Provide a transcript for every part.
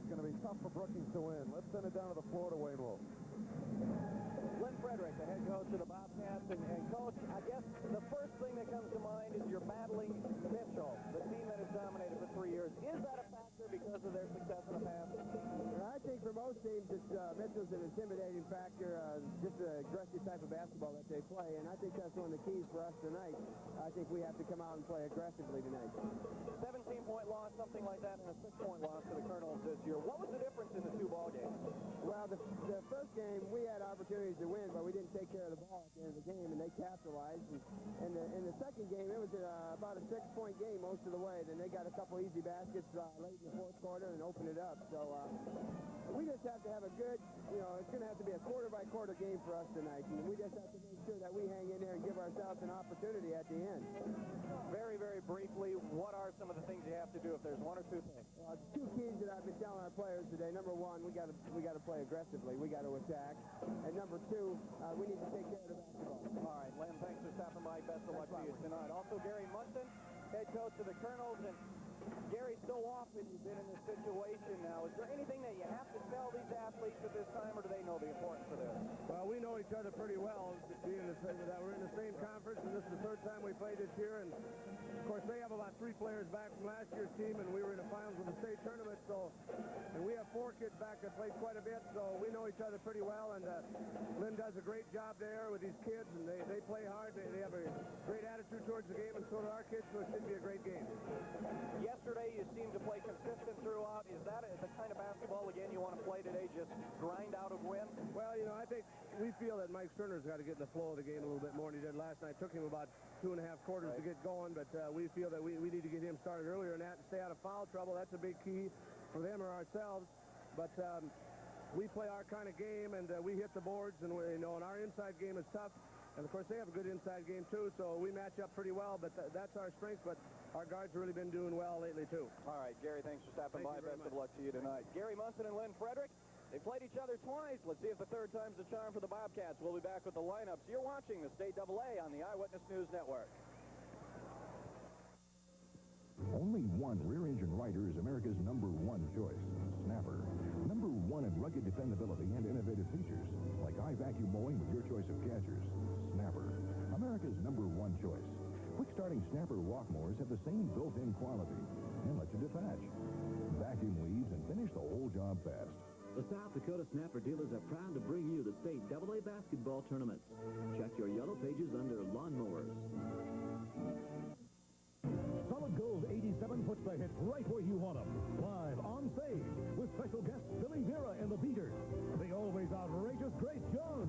It's going to be tough for Brookings to win. Let's send it down to the floor to Wayne Wolf. Lynn Frederick, the head coach of the Bobcats. And Coach, I guess the first thing that comes to mind is you're battling Mitchell, the team that has dominated for 3 years. Is that a factor because of their success in the past? I think for most teams, Mitchell's an intimidating factor, just the aggressive type of basketball that they play, and I think that's one of the keys for us tonight. I think we have to come out and play aggressively tonight. 17-point loss, something like that, and a 6-point loss to the Kernels this year. What was the difference in the two ball games? Well, the first game, we had opportunities to win, but we didn't take care of the ball at the end of the game, and they capitalized. And in the second game, it was about a 6-point game most of the way. Then they got a couple easy baskets late in the fourth quarter and opened it up. So we just have to have a good, it's going to have to be a quarter-by-quarter game for us tonight. And we just have to make sure that we hang in there and give ourselves an opportunity at the end. Very, very briefly, what are some of the things you have to do if there's one or two things? Two keys that I've been telling our players today. Number one, we got to play aggressively. We got to attack. And number two, we need to take care of the basketball. All right, Len, thanks for stopping by. Best of luck to you tonight. Also, Gary Munson, head coach of the Kernels. And Gary, so often you've been in this situation now. Is there anything that you have to tell these athletes at this time, or do they know the importance of this? Well, we know each other pretty well, being that we're in the same conference, and this is the third time we played this year. And of course, they have about 3 players back from last year's team, and we were in the finals of the state tournament. And we have 4 kids back that played quite a bit, so we know each other pretty well. And Lynn does a great job there with these kids, and they play hard. They have a great attitude towards the game, and so do our kids, so it should be a great game. Yesterday, you seemed to play consistent throughout. Is that the kind of basketball, again, you want to play today, just grind out a win? Well, I think we feel that Mike Sterner's got to get in the flow of the game a little bit more than he did last night. It took him about 2.5 quarters to get going, but we feel that we need to get him started earlier than that and stay out of foul trouble. That's a big key for them or ourselves. But we play our kind of game, and we hit the boards, and and our inside game is tough. And, of course, they have a good inside game, too, so we match up pretty well, but that's our strength. But our guards have really been doing well lately, too. All right, Gary, thanks for stopping by. Best of luck to you tonight. Gary Munson and Lynn Frederick, they played each other twice. Let's see if the third time's the charm for the Bobcats. We'll be back with the lineups. You're watching the State AA on the Eyewitness News Network. Only one rear-engine Ryder is America's #1 choice, Snapper. #1 in rugged dependability and innovative features, like high-vacuum mowing with your choice of catchers. Snapper, America's #1 choice. Quick-starting Snapper walk mowers have the same built-in quality and let you detach, vacuum weeds, and finish the whole job fast. The South Dakota Snapper dealers are proud to bring you the State AA basketball tournaments. Check your yellow pages under lawnmowers. Solid Gold 87 puts the hits right where you want them. Live on stage with special guest Billy Vera and the Beaters. The always outrageous Grace Jones.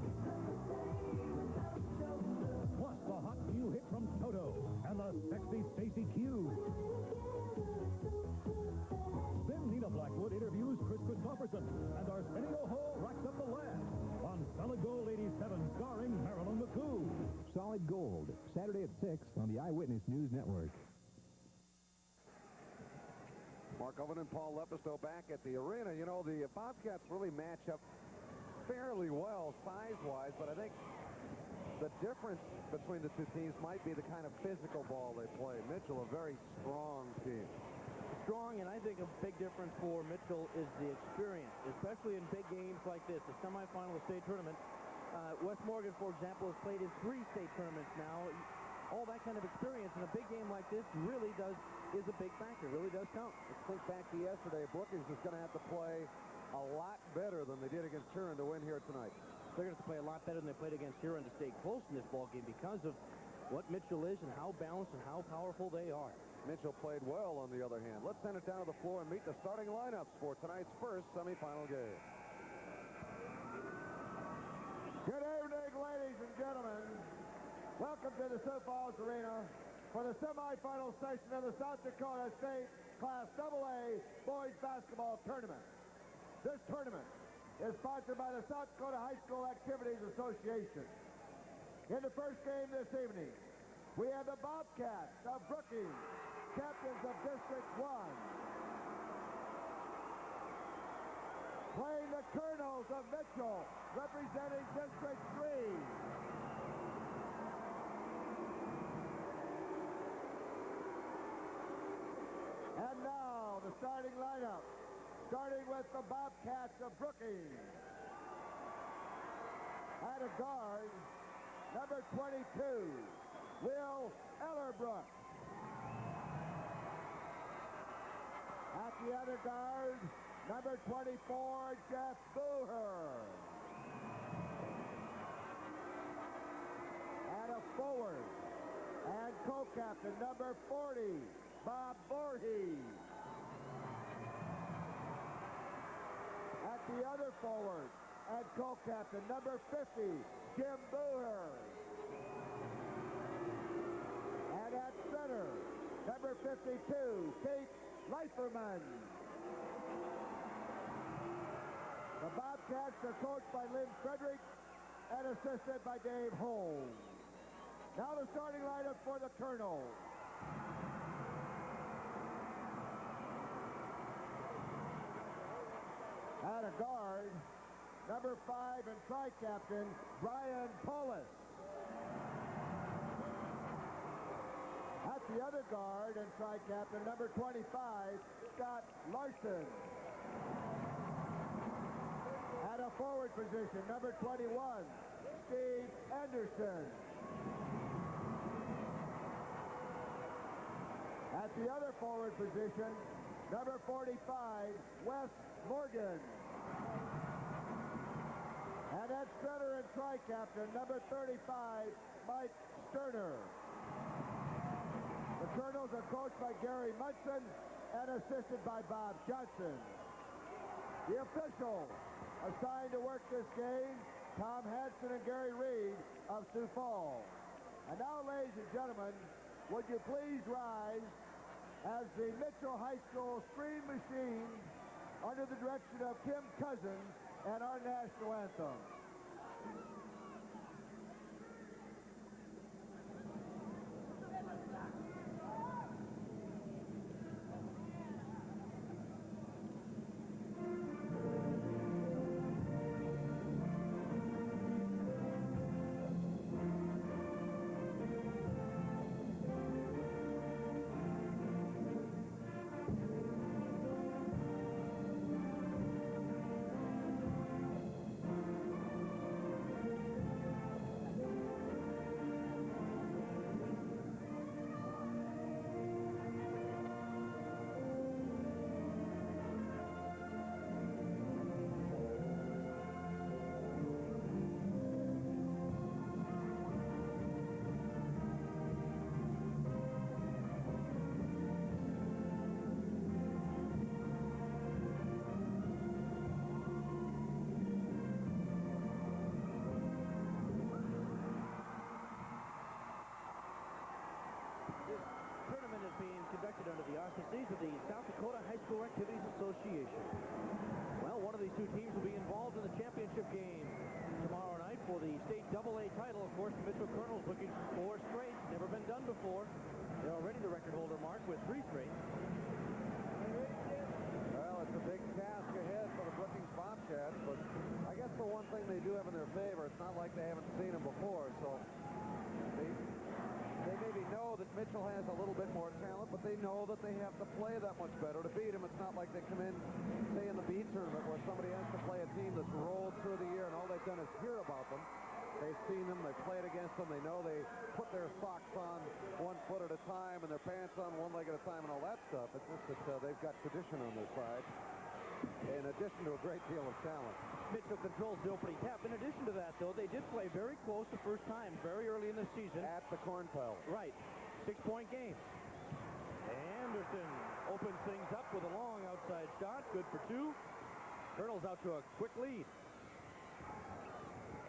Plus the hot new hit from Toto and the sexy Stacy Q. Then Nina Blackwood interviews Chris Christopherson, and Arsenio Hall racks up the last on Solid Gold 87, starring Marilyn McCoo. Solid Gold, Saturday at 6 on the Eyewitness News Network. Mark Owen and Paul Lepisto back at the arena. The Bobcats really match up fairly well size-wise, but I think the difference between the two teams might be the kind of physical ball they play. Mitchell, a very strong team. Strong, and I think a big difference for Mitchell is the experience, especially in big games like this, the semifinal state tournament. West Morgan, for example, has played in 3 state tournaments now. All that kind of experience in a big game like this really is a big factor, really does count. Let's think back to yesterday. Brookings is going to have to play a lot better than they did against Huron to win here tonight. They're going to have to play a lot better than they played against Huron to stay close in this ball game because of what Mitchell is and how balanced and how powerful they are. Mitchell played well on the other hand. Let's send it down to the floor and meet the starting lineups for tonight's first semifinal game. Good evening, ladies and gentlemen. Welcome to the Sioux Falls Arena for the semifinal session of the South Dakota State Class AA Boys Basketball Tournament. This tournament is sponsored by the South Dakota High School Activities Association. In the first game this evening, we have the Bobcats of Brookings, captains of District 1, playing the Kernels of Mitchell, representing District 3. And now, the starting lineup starting with the Bobcats of Brookings. At a guard, number 22, Will Ellerbrook. At the other guard, number 24, Jeff Booher. At a forward and co-captain, number 40, Bob Voorhees. At the other forward and co-captain, number 50, Jim Booher. And at center, number 52, Kate Leiferman. The Bobcats are coached by Lynn Frederick and assisted by Dave Holmes. Now the starting lineup for the Kernels. At a guard, number 5 and tri-captain, Brian Polis. At the other guard and tri-captain, number 25, Scott Larson. At a forward position, number 21, Steve Anderson. At the other forward position, number 45, Wes Morgan. And at center and tri-captain, number 35, Mike Sterner. The Kernels are coached by Gary Munson and assisted by Bob Johnson. The officials assigned to work this game, Tom Hansen and Gary Reed of Sioux Falls. And now, ladies and gentlemen, would you please rise as the Mitchell High School Screen Machine, under the direction of Kim Cousins, and our national anthem. Conducted under the auspices of the South Dakota High School Activities Association. Well, one of these two teams will be involved in the championship game tomorrow night for the state AA title. Of course, the Mitchell Kernels looking for 4 straight. Never been done before. They're already the record holder, Mark, with 3 straight. Well, it's a big task ahead for the Brookings Bobcats, but I guess the one thing they do have in their favor, it's not like they haven't seen them before, so they maybe know that Mitchell has a little bit more talent, but they know that they have to play that much better to beat him. It's not like they come in, say, in the B tournament where somebody has to play a team that's rolled through the year and all they've done is hear about them. They've seen them, they've played against them, they know they put their socks on 1 foot at a time and their pants on 1 leg at a time and all that stuff. It's just that they've got tradition on their side, in addition to a great deal of talent. Mitchell controls the opening tap. In addition to that, though, they did play very close the first time, very early in the season. At the Corn Pile. Right. 6-point game. Anderson opens things up with a long outside shot. Good for 2. Kernels out to a quick lead.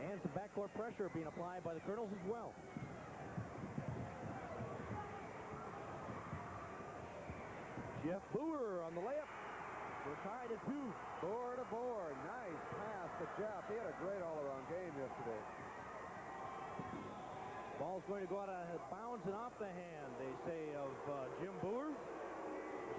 And some backcourt pressure being applied by the Kernels as well. Jeff Booher on the layup. We're tied at 2. Board to board. Nice pass to Jeff. He had a great all-around game yesterday. Ball's going to go out of bounds and off the hand, they say, of Jim Booher,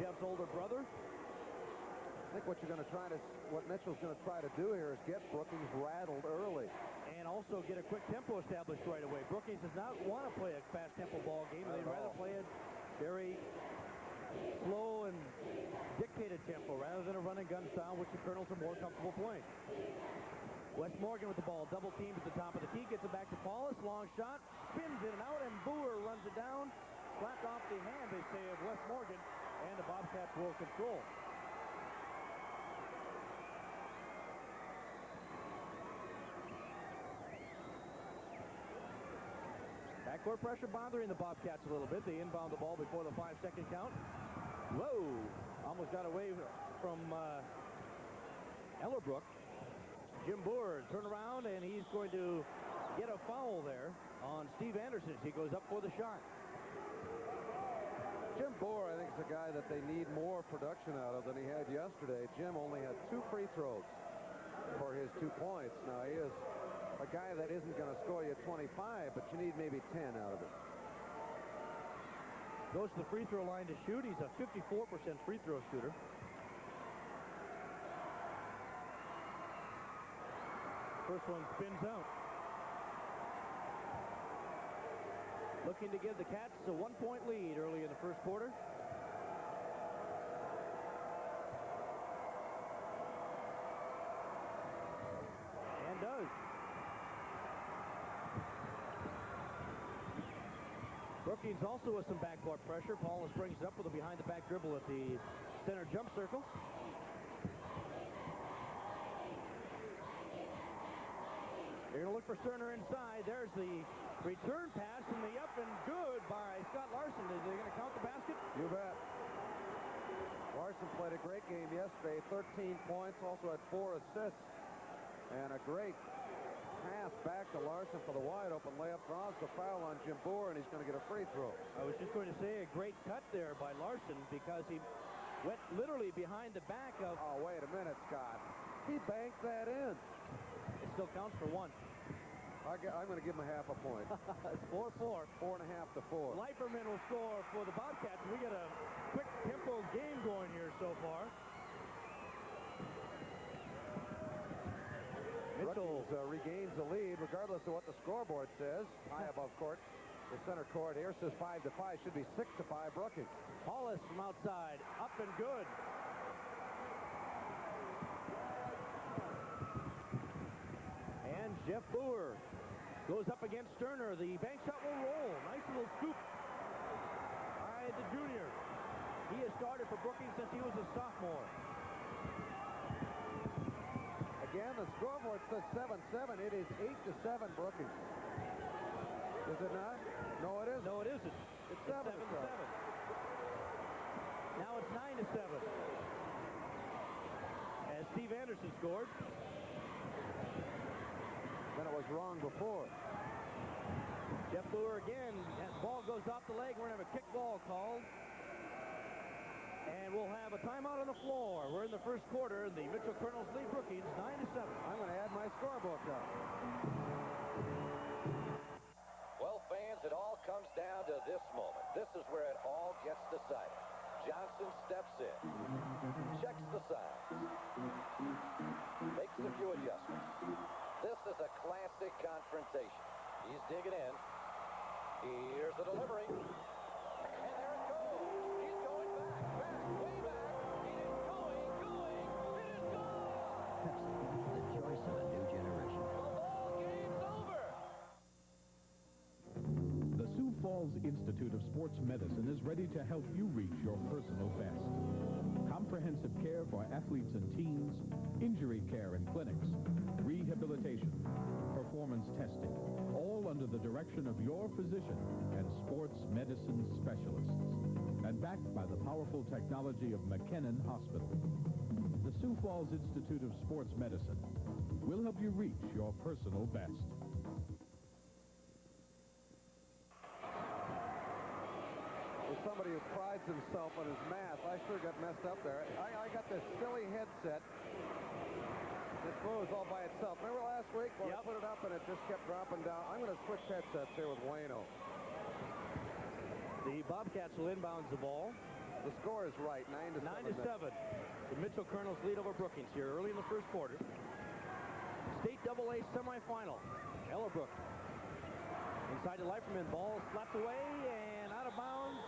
Jeff's older brother. I think what Mitchell's going to try to do here is get Brookings rattled early. And also get a quick tempo established right away. Brookings does not want to play a fast tempo ball game. They'd rather play it very slow and truncated tempo rather than a run-and-gun style, which the Kernels are more comfortable playing. Wes Morgan with the ball, double teamed at the top of the key, gets it back to Paulus, long shot, spins in and out, and Booher runs it down, slapped off the hand, they say, of Wes Morgan, and the Bobcats will control. Backcourt pressure bothering the Bobcats a little bit. They inbound the ball before the 5-second count. Whoa! Almost got away from Ellerbrook. Jim Booher turn around, and he's going to get a foul there on Steve Anderson as he goes up for the shot. Jim Booher, I think, is a guy that they need more production out of than he had yesterday. Jim only had 2 free throws for his 2 points. Now, he is a guy that isn't going to score you 25, but you need maybe 10 out of it. Goes to the free throw line to shoot. He's a 54% free throw shooter. First one spins out. Looking to give the Cats a 1-point lead early in the first quarter. And does. Brookings also with some backcourt pressure. Paulus brings it up with a behind-the-back dribble at the center jump circle. They're going to look for Sterner inside. There's the return pass and the up and good by Scott Larson. Is they going to count the basket? You bet. Larson played a great game yesterday. 13 points, also had 4 assists. And a great pass back to Larson for the wide-open layup. Draws the foul on Jim Booher, and he's going to get a free throw. I was just going to say a great cut there by Larson because he went literally behind the back of... Oh, wait a minute, Scott. He banked that in. It still counts for 1. I'm going to give him a half a point. It's 4-4. 4.5 to 4. Leiperman will score for the Bobcats. We got a quick tempo game going here so far. Mitchell regains the lead regardless of what the scoreboard says. High above court. The center court here says 5-5. Should be 6-5 Brookings. Paulus from outside. Up and good. And Jeff Booher goes up against Sterner. The bank shot will roll. Nice little scoop by the junior. He has started for Brookings since he was a sophomore. Again, the scoreboard says 7-7. It is 8-7 Brookings. Is it not? No, it isn't. No, it isn't. It's 7-7. Now it's 9-7. As Steve Anderson scored. Then it was wrong before. Jeff Booher again. That ball goes off the leg. We're going to have a kick ball called. And we'll have a timeout on the floor. We're in the first quarter. The Mitchell Kernels lead Brookings 9-7. I'm going to add my scorebook up. Well, fans, it all comes down to this moment. This is where it all gets decided. Johnson steps in, checks the signs, makes a few adjustments. This is a classic confrontation. He's digging in. Here's the delivery. And there it goes. He's going back, way back. It is going. It is gone. Pepsi, the choice of a new generation. The ball game's over. The Sioux Falls Institute of Sports Medicine is ready to help you reach your personal best. Comprehensive care for athletes and teens, injury care and clinics, rehabilitation, performance testing, all under the direction of your physician and sports medicine specialists, and backed by the powerful technology of McKinnon Hospital. The Sioux Falls Institute of Sports Medicine will help you reach your personal best. As somebody who prides himself on his math, I sure got messed up there. I got this silly headset that froze all by itself. Remember last week when I put it up and it just kept dropping down? I'm going to switch headsets here with Wayno. The Bobcats will inbounds the ball. The score is right, 9-7. 9-7. The Mitchell Kernels lead over Brookings here early in the first quarter. State AA semifinal. Ellerbrook inside the Leiperman. Ball slapped away and out of bounds.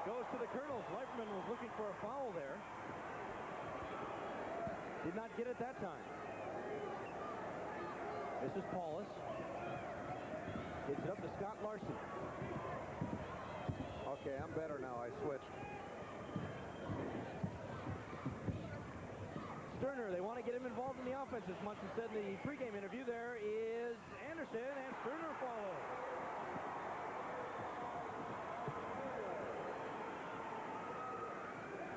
goes to the Kernels. Leiferman was looking for a foul there. Did not get it that time. This is Paulus. Gets it up to Scott Larson. Okay, I'm better now. I switched. Sterner, they want to get him involved in the offense, as Munson said in the pregame interview. There is Anderson, and Sterner follows.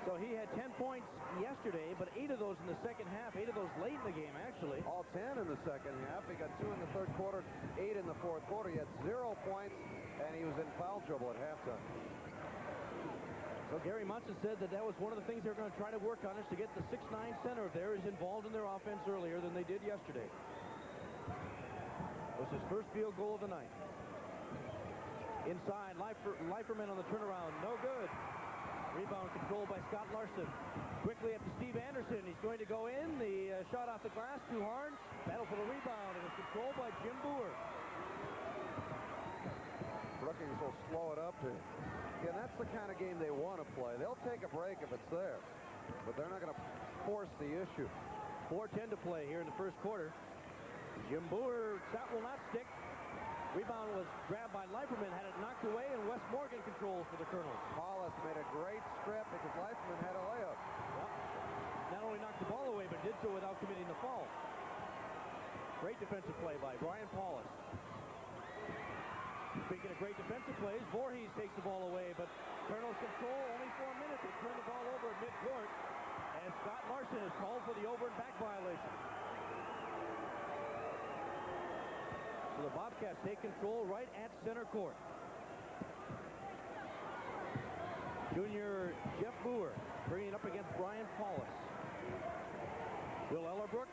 So he had 10 points yesterday, but 8 of those in the second half, 8 of those late in the game, actually. All 10 in the second half. He got 2 in the third quarter, 8 in the fourth quarter. He had 0 points, and he was in foul trouble at halftime. So Gary Munson said that was one of the things they're going to try to work on, is to get the 6'9" center of theirs involved in their offense earlier than they did yesterday. It was his first field goal of the night. Inside, Leiferman on the turnaround, no good. Rebound controlled by Scott Larson. Quickly up to Steve Anderson. He's going to go in. The shot off the glass, too hard. Battle for the rebound, and it's controlled by Jim Booher. Brookings will slow it up. Again, that's the kind of game they want to play. They'll take a break if it's there, but they're not going to force the issue. 4:10 to play here in the first quarter. Jim Booher, shot will not stick. Rebound was grabbed by Leiferman, had it knocked away, and Wes Morgan controls for the Kernels. Paulus made a great strip because Leiferman had a layup. Yep. Not only knocked the ball away, but did so without committing the foul. Great defensive play by Brian Paulus. Speaking of great defensive plays, Voorhees takes the ball away, but Kernels control only for a minute. They turn the ball over at midcourt, and Scott Larson is called for the over and back violation. So the Bobcats take control right at center court. Junior Jeff Booher bringing it up against Brian Paulus. Bill Ellerbrook.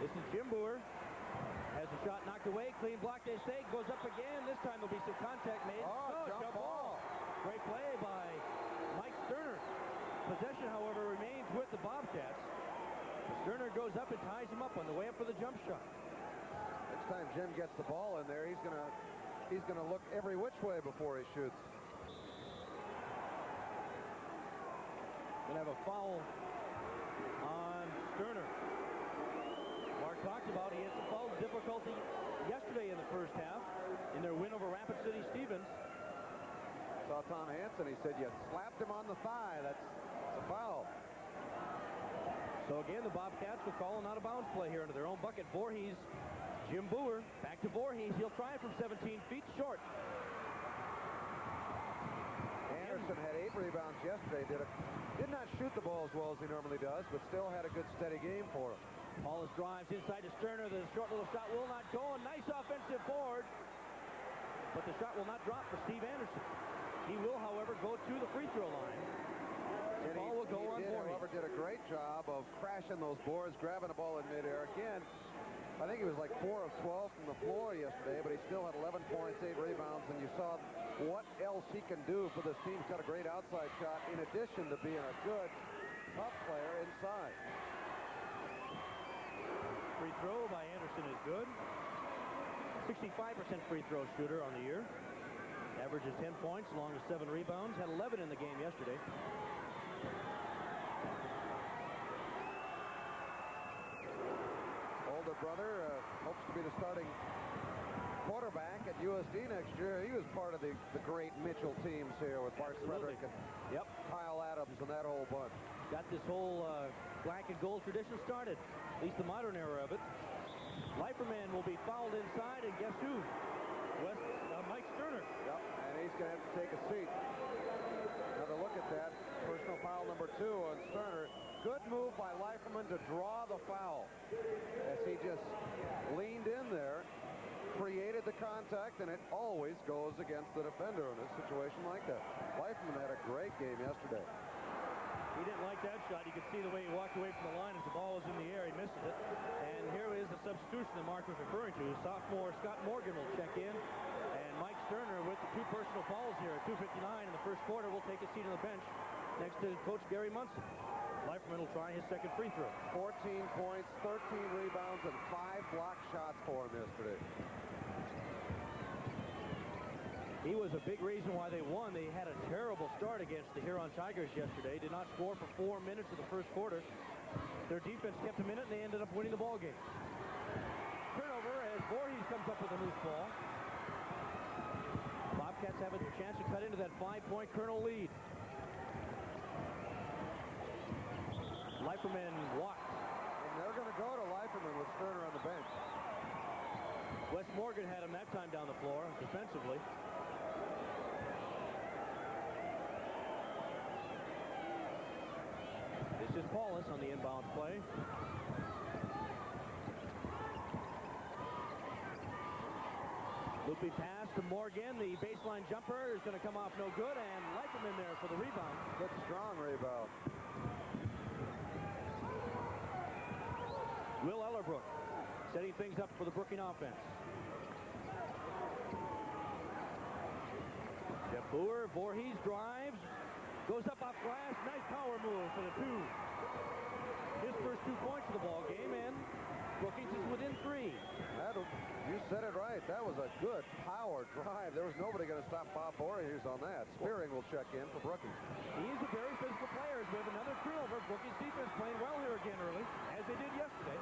This is Jim Booher. Has the shot knocked away. Clean block, they say. Goes up again. This time there'll be some contact made. Jump ball. Great play by Mike Sterner. Possession, however, remains with the Bobcats. Sterner goes up and ties him up on the way up for the jump shot. Next time Jim gets the ball in there, he's gonna look every which way before he shoots. Gonna have a foul on Sterner. Mark talked about he had some foul difficulty yesterday in the first half in their win over Rapid City Stevens. Saw Tom Hansen. He said you slapped him on the thigh. That's a foul. So again, the Bobcats will call an out-of-bounds play here into their own bucket. Voorhees, Jim Booher, back to Voorhees. He'll try it from 17 feet, short. Anderson had 8 rebounds yesterday. Did not shoot the ball as well as he normally does, but still had a good steady game for him. Paulus drives inside to Sterner. The short little shot will not go. A nice offensive board, but the shot will not drop for Steve Anderson. He will, however, go to the free throw line. The ball will go on Voorhees. However, did a great job of crashing those boards, grabbing the ball in midair. Again, I think he was like 4 of 12 from the floor yesterday, but he still had 11 points, 8 rebounds, and you saw what else he can do for this team. He's got a great outside shot in addition to being a good, tough player inside. Free throw by Anderson is good. 65% free throw shooter on the year. Averages 10 points along with 7 rebounds. Had 11 in the game yesterday. Older brother hopes to be the starting quarterback at USD next year. He was part of the great Mitchell teams here with Bart Frederick and Kyle Adams and that whole bunch. Got this whole black and gold tradition started, at least the modern era of it. Leiferman will be fouled inside, and guess who? Mike Sterner. Yep, and he's going to have to take a seat. Another look at that. Personal foul number 2 on Sterner. Good move by Leiferman to draw the foul as he just leaned in there, created the contact, and it always goes against the defender in a situation like that. Leiferman had a great game yesterday. He didn't like that shot. You could see the way he walked away from the line as the ball was in the air. He misses it. And here is the substitution that Mark was referring to. Sophomore Scott Morgan will check in. And Mike Sterner with the 2 personal fouls here at 2:59 in the first quarter will take a seat on the bench next to Coach Gary Munson. Leiferman will try his second free throw. 14 points, 13 rebounds, and 5 block shots for him yesterday. He was a big reason why they won. They had a terrible start against the Huron Tigers yesterday. Did not score for 4 minutes of the first quarter. Their defense kept them in it, and they ended up winning the ball game. Turnover as Voorhees comes up with a loose ball. Bobcats have a chance to cut into that 5-point Kernel lead. Leiferman walks. And they're going to go to Leiferman with Sterner on the bench. Wes Morgan had him that time down the floor defensively. This is Paulus on the inbound play. Loopy pass to Morgan. The baseline jumper is going to come off no good, and Leiferman there for the rebound. Good strong rebound. Will Ellerbrook setting things up for the Brookings offense. Jeff Booher, Voorhees drives, goes up off glass, nice power move for the 2. His first 2 points of the ball game, and Brookings is within 3. You said it right. That was a good power drive. There was nobody going to stop Bob Voorhees on that. Spearing will check in for Brookings. He is a very physical player. We have another turnover. Brookings defense playing well here again early, as they did yesterday.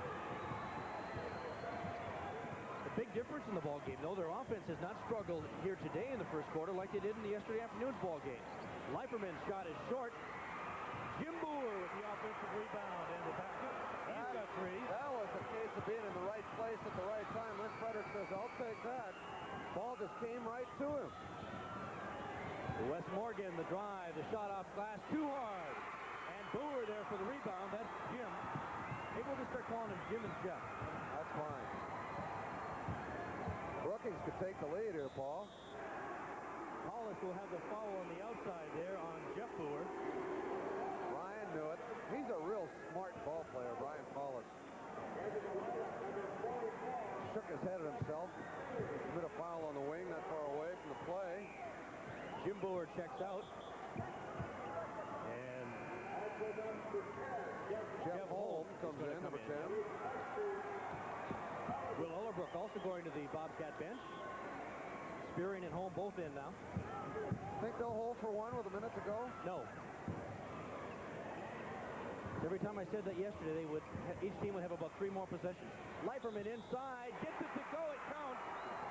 The big difference in the ball game, though, their offense has not struggled here today in the first quarter like they did in the yesterday afternoon's ball game. Leiferman's shot is short. Jim Booher with the offensive rebound and the basket. He's got 3. That was a case of being in the right place at the right time. Rick Frederick says, I'll take that. Ball just came right to him. Wes Morgan, the drive, the shot off glass, too hard. And Booher there for the rebound. That's Jim. Maybe we'll just start calling him Jim and Jeff. That's fine. Brookings could take the lead here, Paul. Paulus will have the foul on the outside there on Jeff Booher. Ryan knew it. He's a real smart ball player, Brian Paulus. Shook his head at himself. Commit a foul on the wing, not far away from the play. Jim Booher checks out. And Jeff Holm comes in, number 10. Will Ellerbrook also going to the Bobcat bench. Spearing and Holm both in now. Think they'll hold for 1 with a minute to go? No. Every time I said that yesterday, each team would have about 3 more possessions. Leiferman inside, gets it to go, it counts,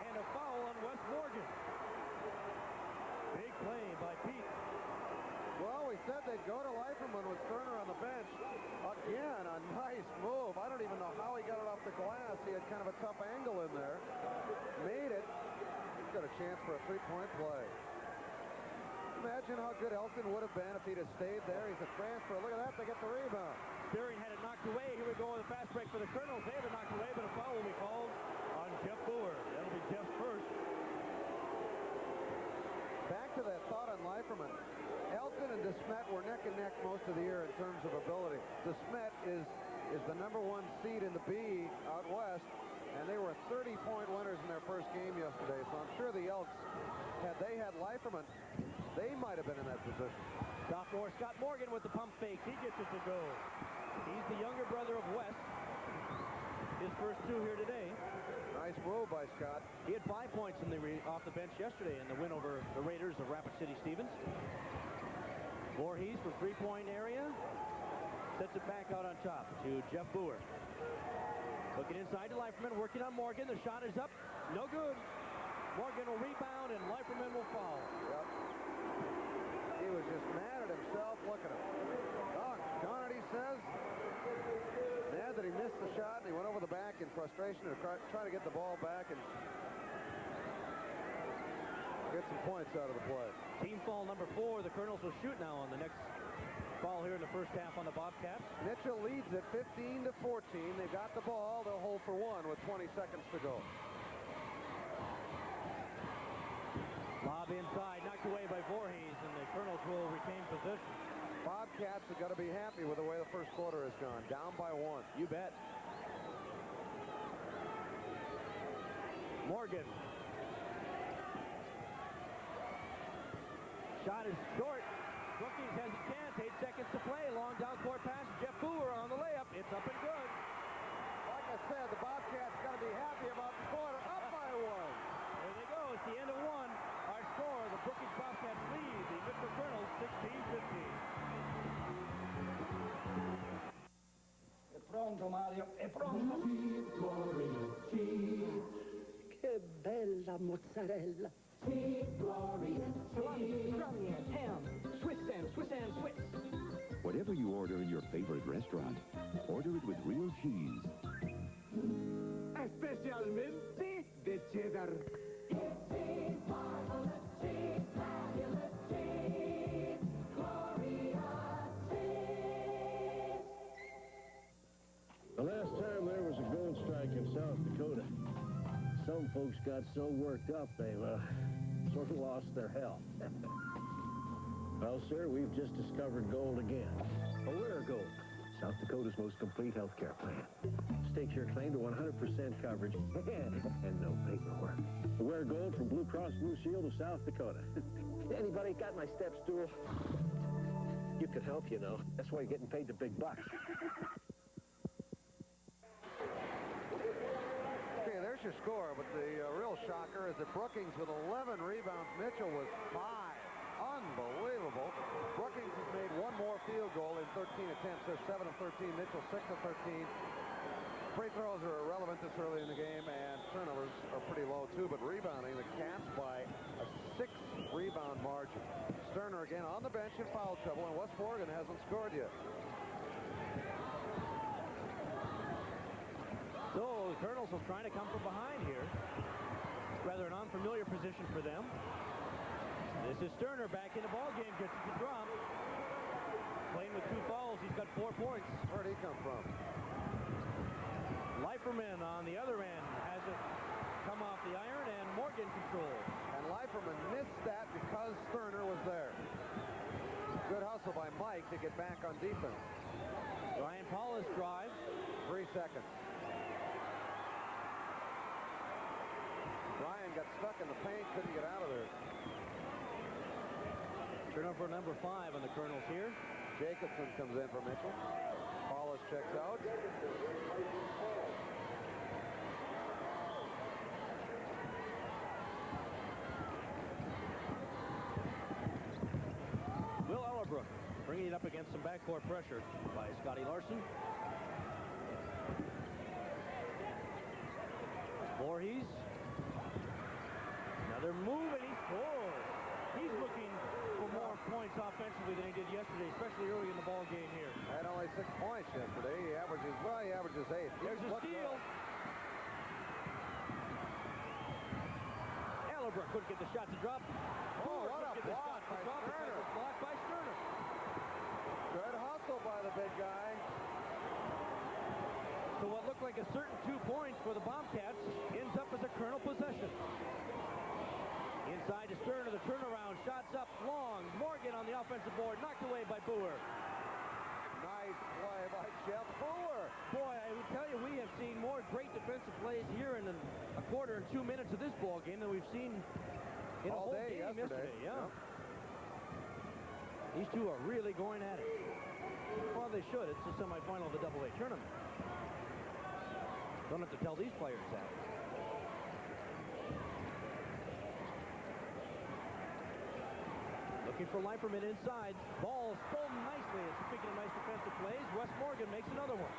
and a foul on Wes Morgan. Big play by Pete. Well, we said they'd go to Leiferman with Sterner on the bench. Again, a nice move. I don't even know how he got it off the glass. He had kind of a tough angle in there. Made it. He's got a chance for a 3-point play. Imagine how good Elton would have been if he'd have stayed there. He's a transfer. Look at that. They get the rebound. Spearing had it knocked away. Here we go with a fast break for the Kernels. They have it knocked away, but a foul will be called on Jeff Booher. That'll be Jeff's first. Back to that thought on Leiferman. Elton and DeSmet were neck and neck most of the year in terms of ability. DeSmet is the #1 seed in the B out west, and they were 30-point winners in their first game yesterday. So I'm sure the Elks, had they had Leiferman, they might have been in that position. Sophomore Scott Morgan with the pump fake. He gets it to go. He's the younger brother of Wes. His first 2 here today. Nice move by Scott. He had 5 points off the bench yesterday in the win over the Raiders of Rapid City Stevens. Voorhees from 3-point area. Sets it back out on top to Jeff Booher. Looking inside to Leiferman, working on Morgan. The shot is up. No good. Morgan will rebound, and Leiferman will foul. Yep. He was just mad at himself. Look at him. Doggone it, he says. Mad that he missed the shot, and he went over the back in frustration to try to get the ball back and get some points out of the play. Team foul number 4. The Kernels will shoot now on the next foul here in the first half on the Bobcats. Mitchell leads it 15-14. They've got the ball. They'll hold for 1 with 20 seconds to go. Lob inside, knocked away by Voorhees, and the Kernels will retain possession. Bobcats have got to be happy with the way the first quarter has gone. Down by 1. You bet. Morgan. Shot is short. Brookings has a chance. 8 seconds to play. Long down court pass. Jeff Booher on the layup. It's up and good. Like I said, the Bobcats got to be happy about the quarter. Up by 1. There they go. It's the end of 1. Our score Brookings Bobcats lead the Mitchell Kernels 16-15. È pronto, Mario, è pronto. Che bella mozzarella. Ham, Swiss and Swiss. Whatever you order in your favorite restaurant, order it with real cheese. Especialmente de cheddar. Marvelous cheese, fabulous cheese, glorious cheese. The last time there was a gold strike in South Dakota, some folks got so worked up they, sort of lost their health. Well, sir, we've just discovered gold again. Booher Gold, South Dakota's most complete health care plan. Stakes your claim to 100% coverage and no paperwork. Booher Gold from Blue Cross Blue Shield of South Dakota. Anybody got my step stool? You could help, you know. That's why you're getting paid the big bucks. Okay, there's your score, but the real shocker is that Brookings with 11 rebounds. Mitchell with 5. Unbelievable. Brookings has made one more field goal in 13 attempts. They're 7 of 13. Mitchell 6 of 13. Free throws are irrelevant this early in the game, and turnovers are pretty low too, but rebounding, the Cats by a 6-rebound margin. Sterner again on the bench in foul trouble, and West Morgan hasn't scored yet. So the Kernels will try to come from behind here. Rather an unfamiliar position for them. This is Sterner back in the ball game, gets it to drop. Playing with 2 fouls, he's got 4 points. Where'd he come from? Leiferman on the other end has it come off the iron, and Morgan controls. And Leiferman missed that because Sterner was there. Good hustle by Mike to get back on defense. Ryan Paulus drives. 3 seconds. Ryan got stuck in the paint, couldn't get out of there. Turnover number 5 on the Kernels here. Jacobson comes in for Mitchell. Paulus checks out. Will Ellerbrook bringing it up against some backcourt pressure by Scotty Larson. Voorhees. Another move, and he scores. He's looking for more points offensively than he did yesterday, especially early in the ball game here. Had only 6 points yesterday. He averages 8. There's a steal. Ellerbrook couldn't get the shot to drop. Oh, what a block by Sterner. Blocked by Sterner. Good hustle by the big guy. So what looked like a certain 2 points for the Bobcats ends up as a Kernel possession. Inside to Sterner, the turnaround, shots up long. Morgan on the offensive board, knocked away by Booher. Nice play by Jeff Booher. Boy, I would tell you, we have seen more great defensive plays here in a quarter and 2 minutes of this ball game than we've seen in a whole game yesterday. Yeah. Yep. These two are really going at it. Well, they should. It's the semifinal of the AA tournament. Don't have to tell these players that. Looking for Leiferman inside. Ball stolen nicely. Speaking of nice defensive plays, Wes Morgan makes another one.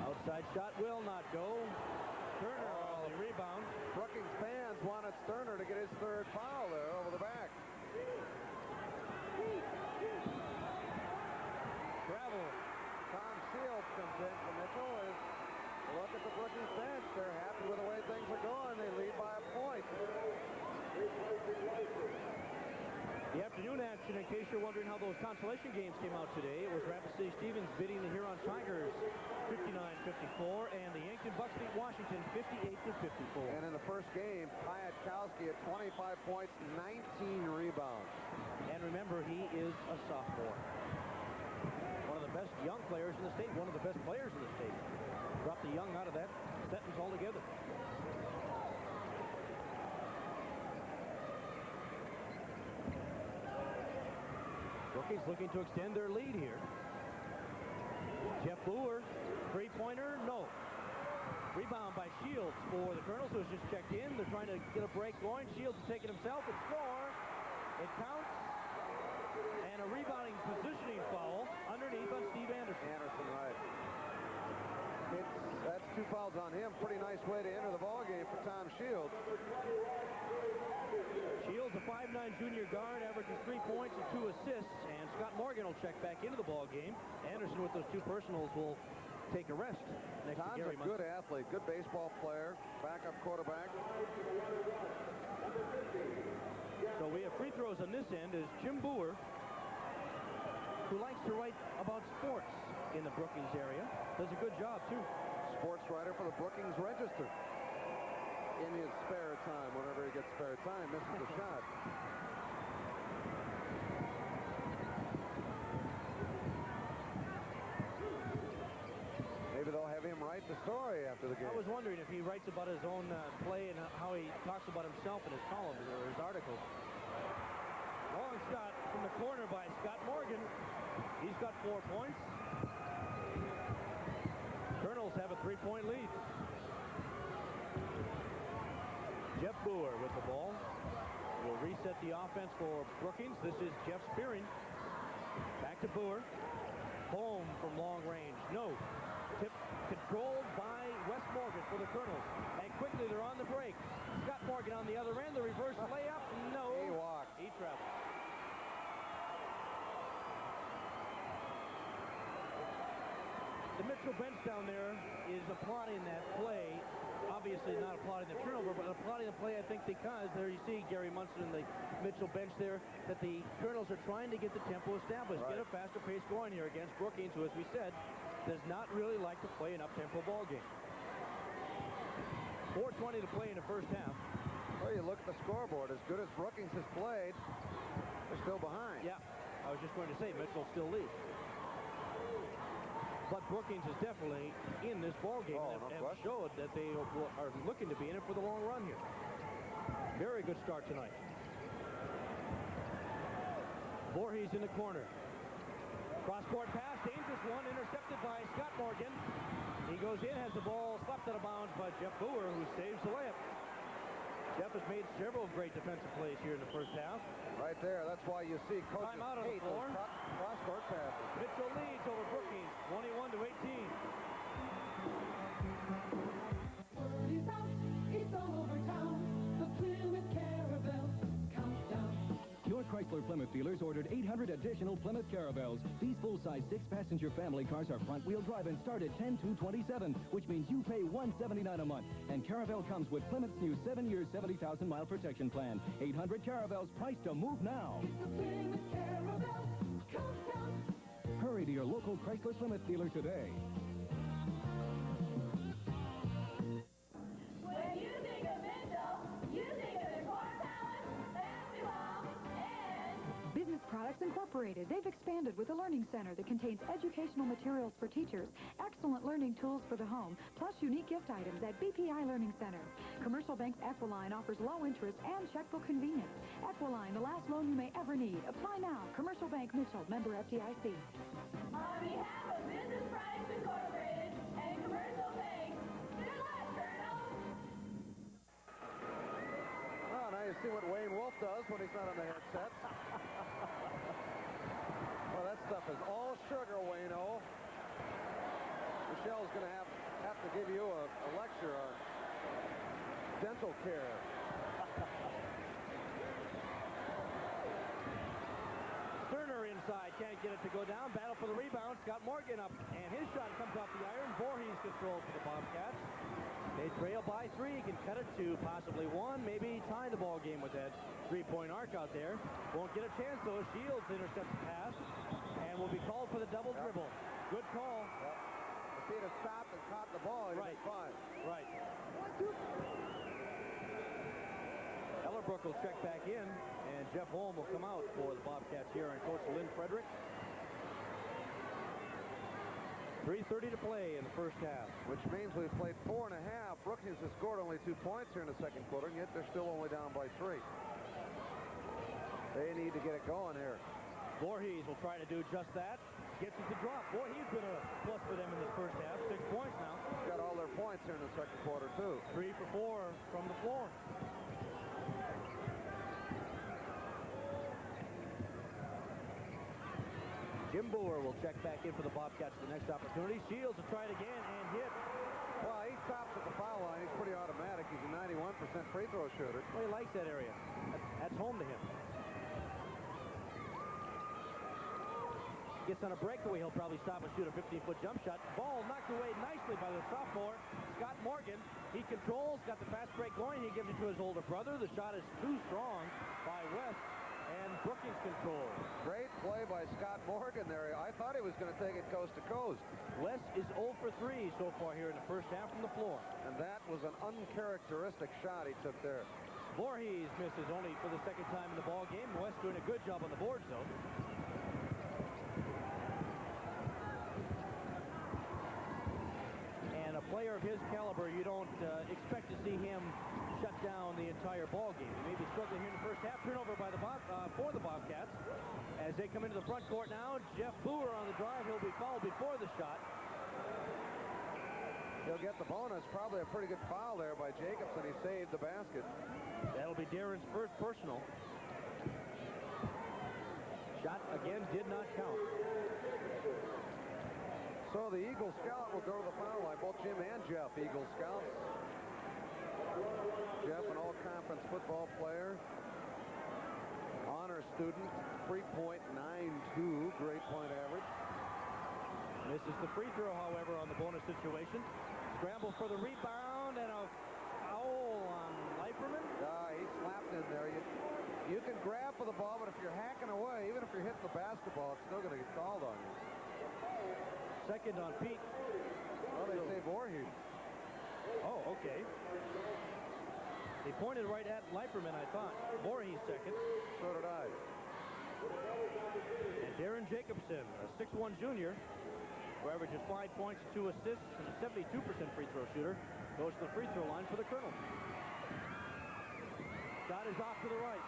Outside shot will not go. Turner on the rebound. Brookings fans wanted Sterner to get his 3rd foul there over the back. Travel. Tom Shields comes in for Mitchell. Look at the Brookings bench. They're happy with the way things are going. They lead by a point. The afternoon action, in case you're wondering how those consolation games came out today, it was Rapid City Stevens beating the Huron Tigers 59-54, and the Yankton Bucks beat Washington 58-54. And in the first game, Piatkowski at 25 points, 19 rebounds. And remember, he is a sophomore. One of the best young players in the state, one of the best players in the state. Drop the young out of that sentence altogether. Brookings looking to extend their lead here. Jeff Booher Three-pointer, no. Rebound by Shields for the Kernels, who has just checked in. They're trying to get a break going. Shields is taking himself. It's score. It counts. And a rebounding positioning foul underneath on Steve Anderson. Anderson, right. That's 2 fouls on him. Pretty nice way to enter the ball game for Tom Shields. Shields, a 5'9" junior guard, averages 3 points and 2 assists. And Scott Morgan will check back into the ball game. Anderson with those 2 personals will take a rest next Tom's to Gary a good athlete, good baseball player, backup quarterback. So we have free throws on this end is Jim Booher, who likes to write about sports in the Brookings area. Does a good job, too. Sports writer for the Brookings Register. In his spare time, whenever he gets spare time, misses the shot. Maybe they'll have him write the story after the game. I was wondering if he writes about his own play and how he talks about himself in his columns or his articles. Long shot from the corner by Scott Morgan. He's got 4 points. Kernels have a 3-point lead. Jeff Booher with the ball. Will reset the offense for Brookings. This is Jeff Spearing. Back to Booher. Home from long range. No. Tip controlled by Wes Morgan for the Kernels. And quickly they're on the break. Scott Morgan on the other end. The reverse layup. No. He walked. He traveled. The Mitchell bench down there is applauding that play. Obviously not applauding the turnover, but applauding the play, I think, because there you see Gary Munson and the Mitchell bench there, that the Kernels are trying to get the tempo established, get a faster pace going here against Brookings, who, as we said, does not really like to play an up-tempo ball game. 4:20 to play in the first half. Well, you look at the scoreboard. As good as Brookings has played, they're still behind. Yeah, I was just going to say, Mitchell still leads. But Brookings is definitely in this ball game and showed that they are looking to be in it for the long run here. Very good start tonight. Voorhees in the corner. Cross-court pass, dangerous one, intercepted by Scott Morgan. He goes in, has the ball slapped out of bounds by Jeff Booher, who saves the layup. Jeff has made several great defensive plays here in the first half. Right there, that's why you see coaches Timeout on the hate floor. those cross-court passes. Mitchell leads over Brookings, 21-18. It's out, it's all over town. The Plymouth Caravel countdown. Your Chrysler Plymouth dealers ordered 800 additional Plymouth Caravels. These full-size 6-passenger family cars are front-wheel drive and start at $10,227, which means you pay $179 a month. And Caravel comes with Plymouth's new 7-year, 70,000-mile protection plan. 800 Caravels, priced to move now. It's the Plymouth Caravel countdown. Hurry to your local Chrysler Plymouth dealer today. When you think of Mitchell, you think of the core talent, basketball, and Business Products Incorporated. They've expanded with a learning center that contains educational materials for teachers, excellent learning tools for the home, plus unique gift items at BPI Learning Center. Commercial Bank's Equiline offers low interest and checkbook convenience. Equiline, the last loan you may ever need. Apply now. Commercial Bank Mitchell, member FDIC. on behalf of Business Products Incorporated and Commercial Bank, good luck, Kernels. Oh, now you see what Wayne Wolf does when he's not on the headsets. Well, that stuff is all sugar, Wayne-O. Michelle's going to have to give you a lecture on dental care. Turner inside, can't get it to go down. Battle for the rebound. Scott Morgan up, and his shot comes off the iron. Voorhees controls for the Bobcats. They trail by 3, can cut it to possibly 1, maybe tie the ball game with that three-point arc out there. Won't get a chance, though. Shields intercepts the pass, and will be called for the double dribble. Good call. If he'd have stopped and caught the ball, he'd have been fine. Right. Ellerbrook will check back in, and Jeff Holm will come out for the Bobcats here, and Coach Lynn Frederick. 3:30 to play in the first half. Which means we've played 4.5. Brookings has scored only 2 points here in the second quarter, and yet they're still only down by 3. They need to get it going here. Voorhees will try to do just that. Gets it to drop. Boy, he's been a plus for them in this first half. 6 points now. Got all their points here in the second quarter, too. 3 for 4 from the floor. Jim Booher will check back in for the Bobcats the next opportunity. Shields will try it again and hit. Well, he stops at the foul line. He's pretty automatic. He's a 91% free throw shooter. Well, he likes that area. That's home to him. Gets on a breakaway. He'll probably stop and shoot a 15-foot jump shot. Ball knocked away nicely by the sophomore, Scott Morgan. He controls, got the fast break going. He gives it to his older brother. The shot is too strong by West, and Brookings controls. Great play by Scott Morgan there. I thought he was going to take it coast to coast. West is 0 for 3 so far here in the first half from the floor. And that was an uncharacteristic shot he took there. Voorhees misses only for the second time in the ball game. West doing a good job on the boards, though. A player of his caliber, you don't expect to see him shut down the entire ball game. He may be struggling here in the first half. Turnover by the for the Bobcats as they come into the front court now. Jeff Booher on the drive. He'll be fouled before the shot. He'll get the bonus. Probably a pretty good foul there by Jacobson. He saved the basket. That'll be Darren's first personal. Shot again did not count. So the Eagle Scout will go to the foul line. Both Jim and Jeff, Eagle Scouts. Jeff, an all-conference football player. Honor student, 3.92 grade point average. Misses the free throw, however, on the bonus situation. Scramble for the rebound and a foul on Leiperman. He slapped in there. You can grab for the ball, but if you're hacking away, even if you're hitting the basketball, it's still going to get called on you. Second on Pete. Well, they say Voorhees. Oh, okay. They pointed right at Leiperman, I thought. Voorhees second. So did I. And Darren Jacobson, a 6'1 junior, who averages 5 points and 2 assists and a 72% free throw shooter, goes to the free throw line for the Kernels. Shot is off to the right.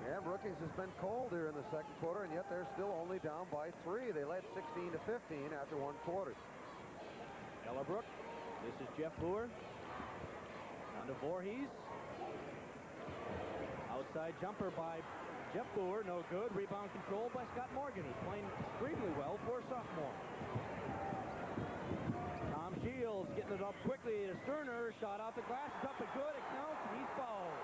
Yeah, Brookings has been cold here in the second quarter, and yet they're still only down by 3. They led 16 to 15 after 1 quarter. Ellerbrook. This is Jeff Booher. Down to Voorhees. Outside jumper by Jeff Booher. No good. Rebound control by Scott Morgan. He's playing extremely well for a sophomore. Tom Shields getting it up quickly to Sterner. Shot out the glass. It's up and good. It counts, and he's fouled.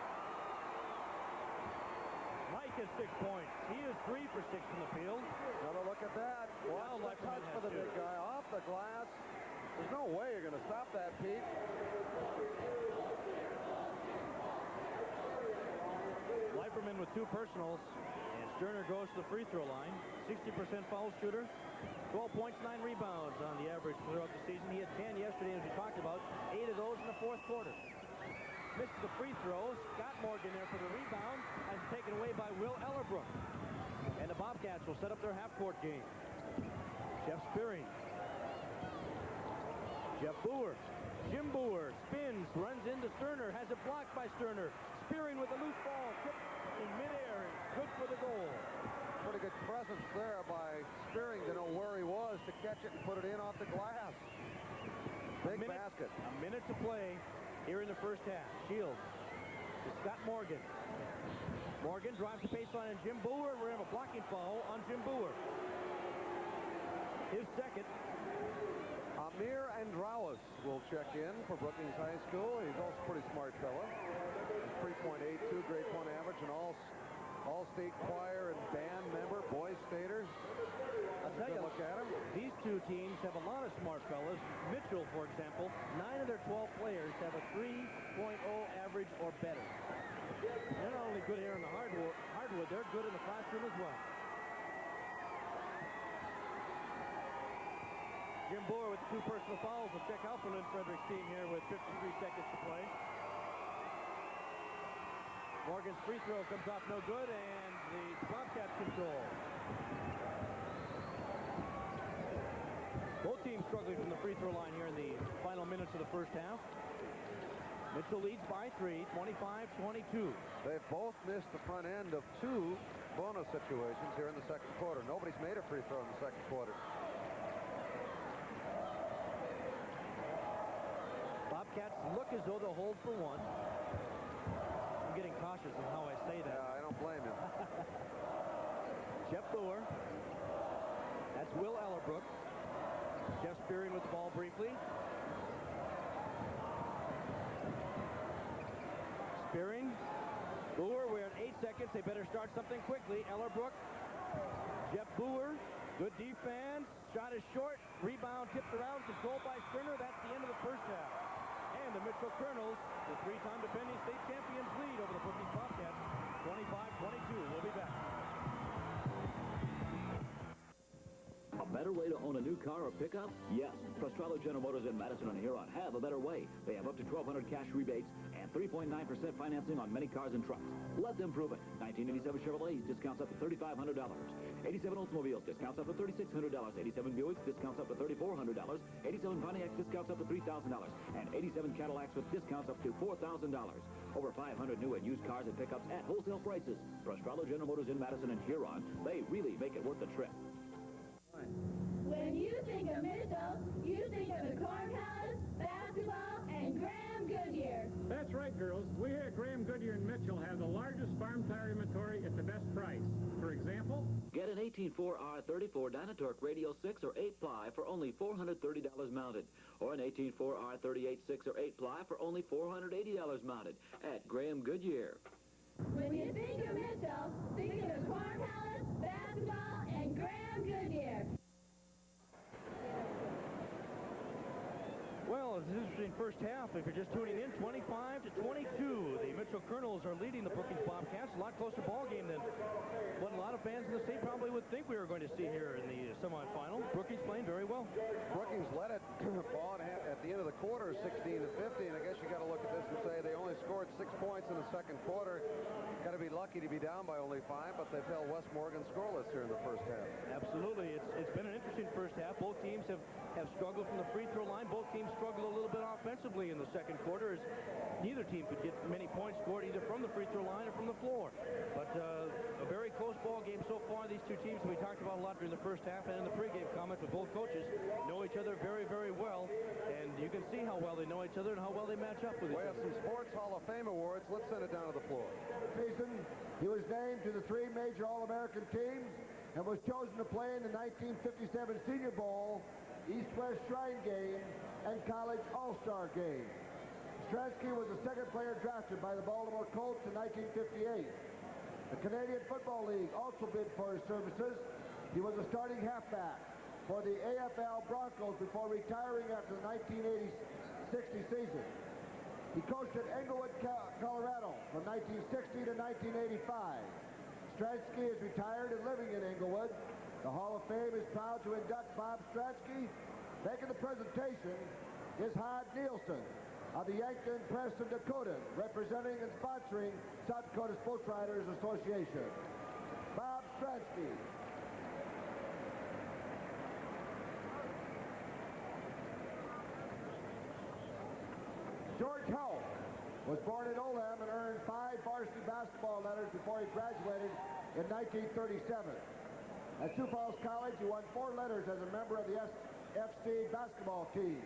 Mike has 6 points. He is 3 for 6 from the field. Another look at that. Well, Watch the touch for the big guy. Off the glass. There's no way you're going to stop that, Pete. Leiperman with 2 personals. And Sterner goes to the free throw line. 60% foul shooter. 12 points, 9 rebounds on the average throughout the season. He had 10 yesterday, as we talked about. 8 of those in the fourth quarter. Missed the free throw. Scott Morgan there for the rebound, and taken away by Will Ellerbrook. And the Bobcats will set up their half-court game. Jeff Spearing. Jeff Booher. Jim Booher spins, runs into Sterner, has it blocked by Sterner. Spearing with a loose ball, tipped in midair, good for the goal. Pretty good presence there by Spearing to know where he was to catch it and put it in off the glass. Big basket. A minute to play here in the first half. Shields to Scott Morgan. Morgan drives the baseline on Jim Booher. We're going to have a blocking foul on Jim Booher. His second. Amir Andraus will check in for Brookings High School. He's also a pretty smart fella. 3.82 grade point average, and all-state choir and band member, Boy Staters. I'll tell you, look at him. These two teams have a lot of smart fellas. Mitchell, for example, 9 of their 12 players have a 3.0 average or better. They're not only good here in the hardwood, they're good in the classroom as well. Jim Booher with 2 personal fouls will check out for Lynn Frederick's team here with 53 seconds to play. Morgan's free throw comes off no good, and the Bobcats control. Both teams struggling from the free throw line here in the final minutes of the first half. Mitchell leads by 3, 25-22. They've both missed the front end of 2 bonus situations here in the second quarter. Nobody's made a free throw in the second quarter. Bobcats look as though they'll hold for 1. I'm getting cautious in how I say that. Yeah, I don't blame you. Jeff Booher. That's Will Ellerbrook. Jeff Spearing with the ball briefly. Spearing. Booher, we're at 8 seconds. They better start something quickly. Ellerbrook. Jeff Booher. Good defense. Shot is short. Rebound tipped around. Controlled by Stringer. That's the end of the first half. And the Mitchell Kernels, the 3-time defending state champions, lead over the Brookings Bobcats, 25-22. We'll be back. A better way to own a new car or pickup? Yes. Prostrello General Motors in Madison and Huron have a better way. They have up to $1,200 cash rebates and 3.9% financing on many cars and trucks. Let them prove it. 1987 Chevrolets, discounts up to $3,500. 87 Oldsmobiles, discounts up to $3,600. 87 Buicks, discounts up to $3,400. 87 Pontiacs, discounts up to $3,000. And 87 Cadillacs with discounts up to $4,000. Over 500 new and used cars and pickups at wholesale prices. Prostrello General Motors in Madison and Huron. They really make it worth the trip. When you think of Mitchell, you think of the Corn Palace, basketball, and Graham Goodyear. That's right, girls. We here at Graham Goodyear and Mitchell have the largest farm tire inventory at the best price. For example, get an 184R34 Dynatorque Radial 6 or 8-ply for only $430 mounted. Or an 184R38 6 or 8-ply for only $480 mounted at Graham Goodyear. When you think of Mitchell, think of the Corn Palace, basketball, and Graham Goodyear. Well, it's an interesting first half. If you're just tuning in, 25-22. The Mitchell Kernels are leading the Brookings Bobcats. A lot closer ball game than what a lot of fans in the state probably would think we were going to see here in the semifinal. Brookings playing very well. Brookings led it ball at the end of the quarter, 16-50. And I guess you got to look at this and say they only scored 6 points in the second quarter. Got to be lucky to be down by only 5, but they've held West Morgan scoreless here in the first half. Absolutely. It's been an interesting first half. Both teams have struggled from the free throw line. Both teams struggled a little bit offensively in the second quarter, as neither team could get many points scored either from the free throw line or from the floor. But a very close ball game so far. These two teams we talked about a lot during the first half and in the pregame comments with both coaches know each other very, very well, and you can see how well they know each other and how well they match up with each other. We have some Sports Hall of Fame awards. Let's send it down to the floor. Season, he was named to the 3 major All-American teams and was chosen to play in the 1957 Senior Bowl, East-West Shrine Game, and College All-Star Game. Stransky was the second player drafted by the Baltimore Colts in 1958. The Canadian Football League also bid for his services. He was a starting halfback for the AFL Broncos before retiring after the 1960 season. He coached at Englewood, Colorado from 1960 to 1985. Stransky is retired and living in Englewood. The Hall of Fame is proud to induct Bob Stransky. Making the presentation is Hod Nielsen of the Yankton Press of Dakota, representing and sponsoring South Dakota Sports Writers Association. Bob Stransky. George Hull was born in Oldham and earned 5 varsity basketball letters before he graduated in 1937. At Sioux Falls College, he won 4 letters as a member of the FC basketball team.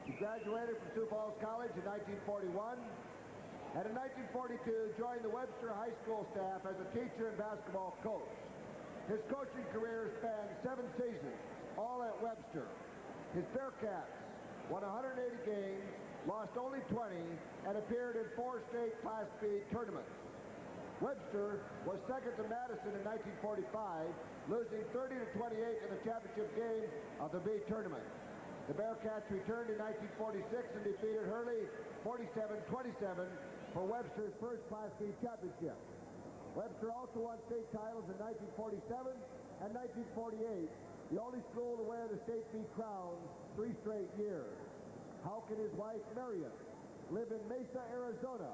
He graduated from Sioux Falls College in 1941, and in 1942 joined the Webster High School staff as a teacher and basketball coach. His coaching career spanned 7 seasons, all at Webster. His Bearcats won 180 games, lost only 20, and appeared in 4 state Class B tournaments. Webster was second to Madison in 1945, losing 30-28 in the championship game of the B tournament. The Bearcats returned in 1946 and defeated Hurley 47-27 for Webster's first Class B championship. Webster also won state titles in 1947 and 1948, the only school to wear the state B crown 3 straight years. Houck and his wife, Marion, live in Mesa, Arizona,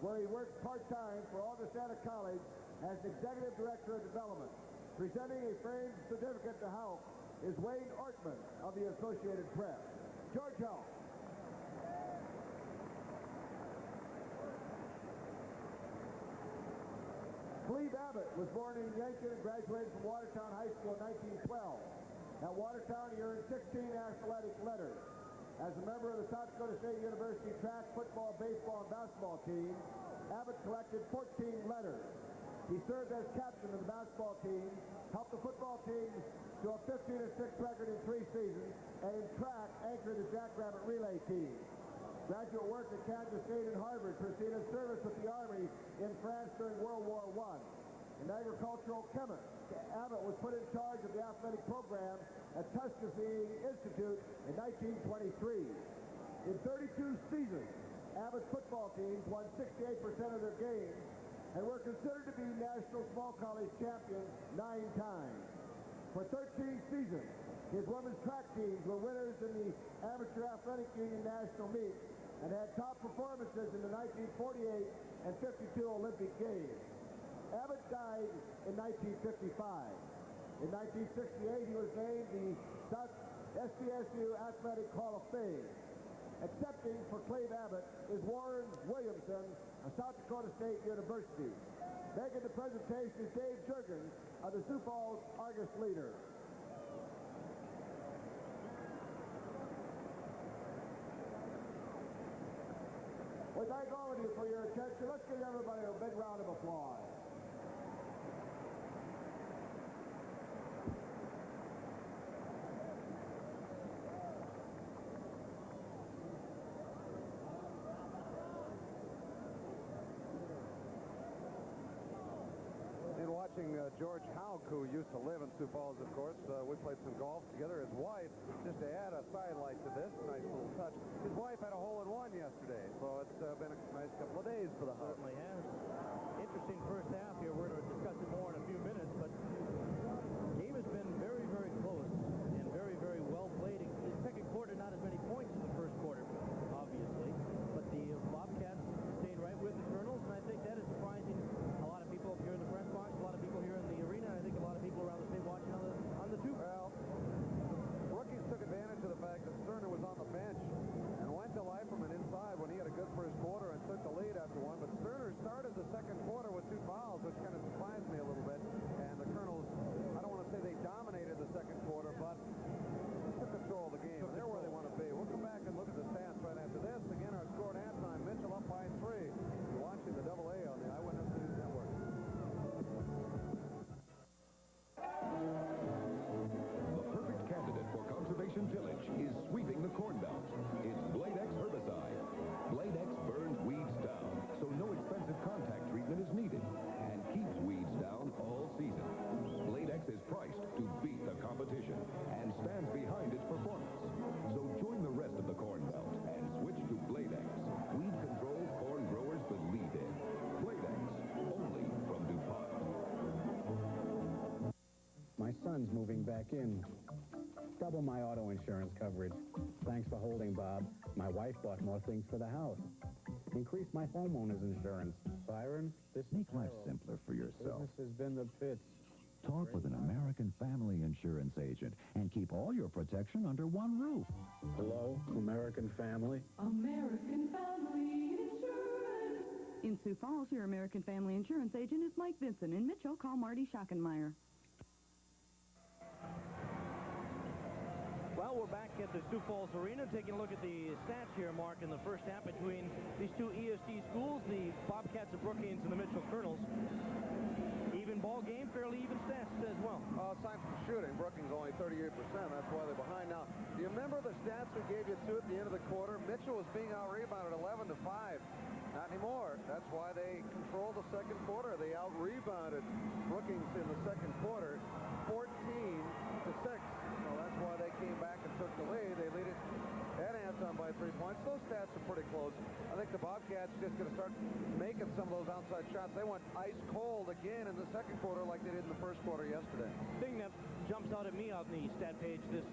where he works part-time for Augustana College as Executive Director of Development. Presenting a framed certificate to Houck is Wayne Ortman of the Associated Press. George Houck. Cleve Abbott was born in Yankton and graduated from Watertown High School in 1912. At Watertown, he earned 16 athletic letters. As a member of the South Dakota State University track, football, baseball, and basketball team, Abbott collected 14 letters. He served as captain of the basketball team, helped the football team to a 15-6 record in 3 seasons, and in track, anchored the Jackrabbit relay team. Graduate work at Kansas State and Harvard preceded service with the Army in France during World War I. An agricultural chemist, Abbott was put in charge of the athletic program at Tuskegee Institute in 1923. In 32 seasons, Abbott's football teams won 68% of their games and were considered to be national small college champions 9 times. For 13 seasons, his women's track teams were winners in the Amateur Athletic Union National Meet and had top performances in the 1948 and 52 Olympic Games. Abbott died in 1955. In 1968, he was named the SDSU Athletic Hall of Fame. Accepting for Cleve Abbott is Warren Williamson of South Dakota State University. Making the presentation is Dave Jurgens of the Sioux Falls Argus Leader. We thank all of you for your attention. Let's give everybody a big round of applause. Watching George Hauk, who used to live in Sioux Falls, of course. We played some golf together. His wife, just to add a sidelight to this, nice little touch, his wife had a hole-in-one yesterday, so it's been a nice couple of days for the house. Certainly has. Interesting first half here. We're going to discuss it more in a few minutes, but the game has been very, very close and very, very well played. In the second quarter, not as many points as the first quarter, obviously, but the Bobcats stayed right with the Kernels, and I think that is surprising. A lot of people up here in the press box, a lot of people here in the arena, I think a lot of people around the state watching on the tube. Well, Brookings took advantage of the fact that Sterner was on the bench and went to Leiferman inside when he had a good first quarter and took the lead after one. But Sterner started the second quarter with 2 fouls, which kind of surprised me a little bit. And the Kernels, I don't want to say they dominated the second quarter, but took control of the game. And they're where they want to be. We'll come back and look at the stats right after this. Again, our score at halftime, Mitchell up by 3. You're watching the AA on the Eyewitness News Network. The perfect candidate for conservation tillage is sweeping the Corn Belt. It's Blade X herbicide. Blade X burns weeds down, so no expensive contact treatment is needed and keeps weeds down all season. Blade X is priced to beat the competition and stands behind its performance. So join the rest of the Corn Belt and switch to Blade X. Weed control corn growers believe in. Blade X, only from DuPont. My son's moving back in. Double my auto insurance coverage. Thanks for holding, Bob. My wife bought more things for the house. Increased my homeowner's insurance. Byron, this Make life simpler for yourself. business has been the pits. Talk with an American Family Insurance agent and keep all your protection under one roof. Hello, American Family? American Family Insurance. In Sioux Falls, your American Family Insurance agent is Mike Vinson. In Mitchell, call Marty Schockenmeyer. Well, we're back at the Sioux Falls Arena, taking a look at the stats here, Mark, in the first half between these two ESD schools, the Bobcats of Brookings and the Mitchell Kernels. Even ball game, fairly even stats as well. Aside from shooting, Brookings only 38%. That's why they're behind. Now, do you remember the stats we gave you two at the end of the quarter? Mitchell was being out-rebounded 11-5. Not anymore. That's why they controlled the second quarter. They out-rebounded Brookings in the second quarter 14-6. So that's why they came back and took the lead. They lead it at halftime by 3 points. Those stats are pretty close. I think the Bobcats just going to start making some of those outside shots. They went ice cold again in the second quarter like they did in the first quarter yesterday. Thing that jumps out at me on the stat page this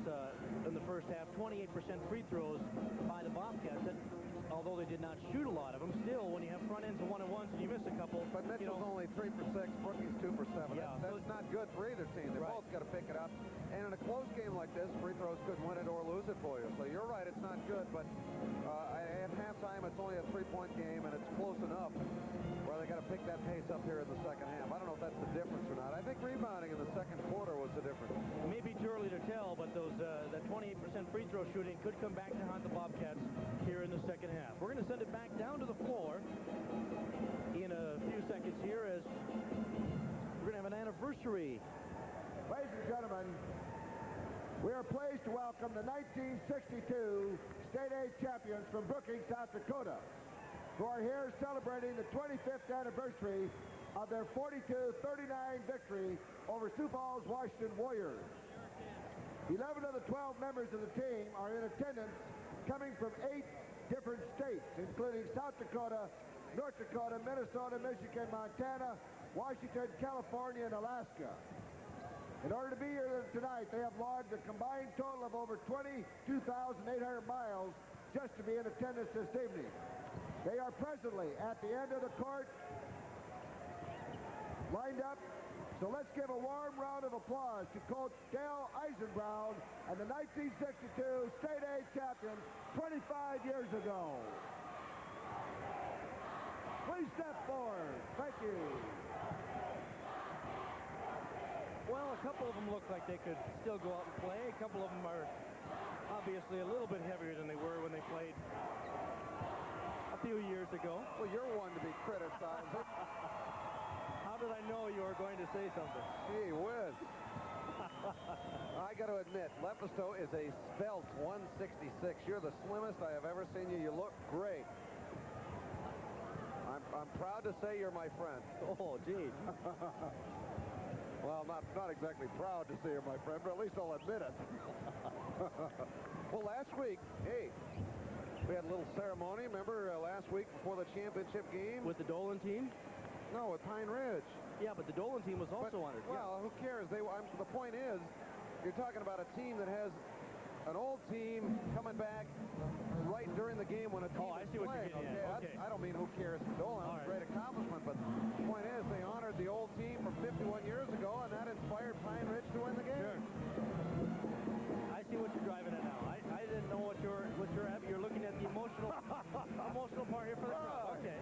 in the first half, 28% free throws by the Bobcats. That, although they did not shoot a lot of them, still, when you have front ends of 1-on-1s and you miss a couple. But Mitchell's only 3 for 6, Brookings 2 for 7. Yeah, that's not good for either team. They both got to pick it up. And in a close game like this, free throws could win it or lose it for you. So you're right, it's not good. But at halftime, it's only a 3-point game, and it's close enough. Or they got to pick that pace up here in the second half. I don't know if that's the difference or not. I think rebounding in the second quarter was the difference. Maybe too early to tell, but that 28% free throw shooting could come back to haunt the Bobcats here in the second half. We're going to send it back down to the floor in a few seconds here as we're going to have an anniversary. Ladies and gentlemen, we are pleased to welcome the 1962 State A champions from Brookings, South Dakota, who are here celebrating the 25th anniversary of their 42-39 victory over Sioux Falls, Washington Warriors. 11 of the 12 members of the team are in attendance, coming from 8 different states, including South Dakota, North Dakota, Minnesota, Michigan, Montana, Washington, California, and Alaska. In order to be here tonight, they have logged a combined total of over 22,800 miles just to be in attendance this evening. They are presently at the end of the court, lined up. So let's give a warm round of applause to Coach Dale Eisenbrown and the 1962 State A champions 25 years ago. Please step forward. Thank you. Well, a couple of them look like they could still go out and play. A couple of them are obviously a little bit heavier than they were when they played a few years ago. Well, you're one to be criticized. How did I know you were going to say something? Gee whiz. I got to admit, Lepisto is a svelte 166. You're the slimmest I have ever seen you. You look great. I'm proud to say you're my friend. Oh, geez. Well, not exactly proud to say you're my friend, but at least I'll admit it. Well, last week, hey, we had a little ceremony, remember, last week before the championship game? With the Dolan team? No, with Pine Ridge. Yeah, but the Dolan team was also honored. Well, who cares? The point is, you're talking about a team that has an old team coming back right during the game when a team I is see what playing. you're getting at. Okay. I don't mean who cares for Dolan. It's a great accomplishment, but the point is they honored the old team from 51 years ago, and that inspired Pine Ridge to win the game. Sure. I see what you're driving at now. I didn't know what you're at. You're looking at the emotional part here for the crowd. Okay.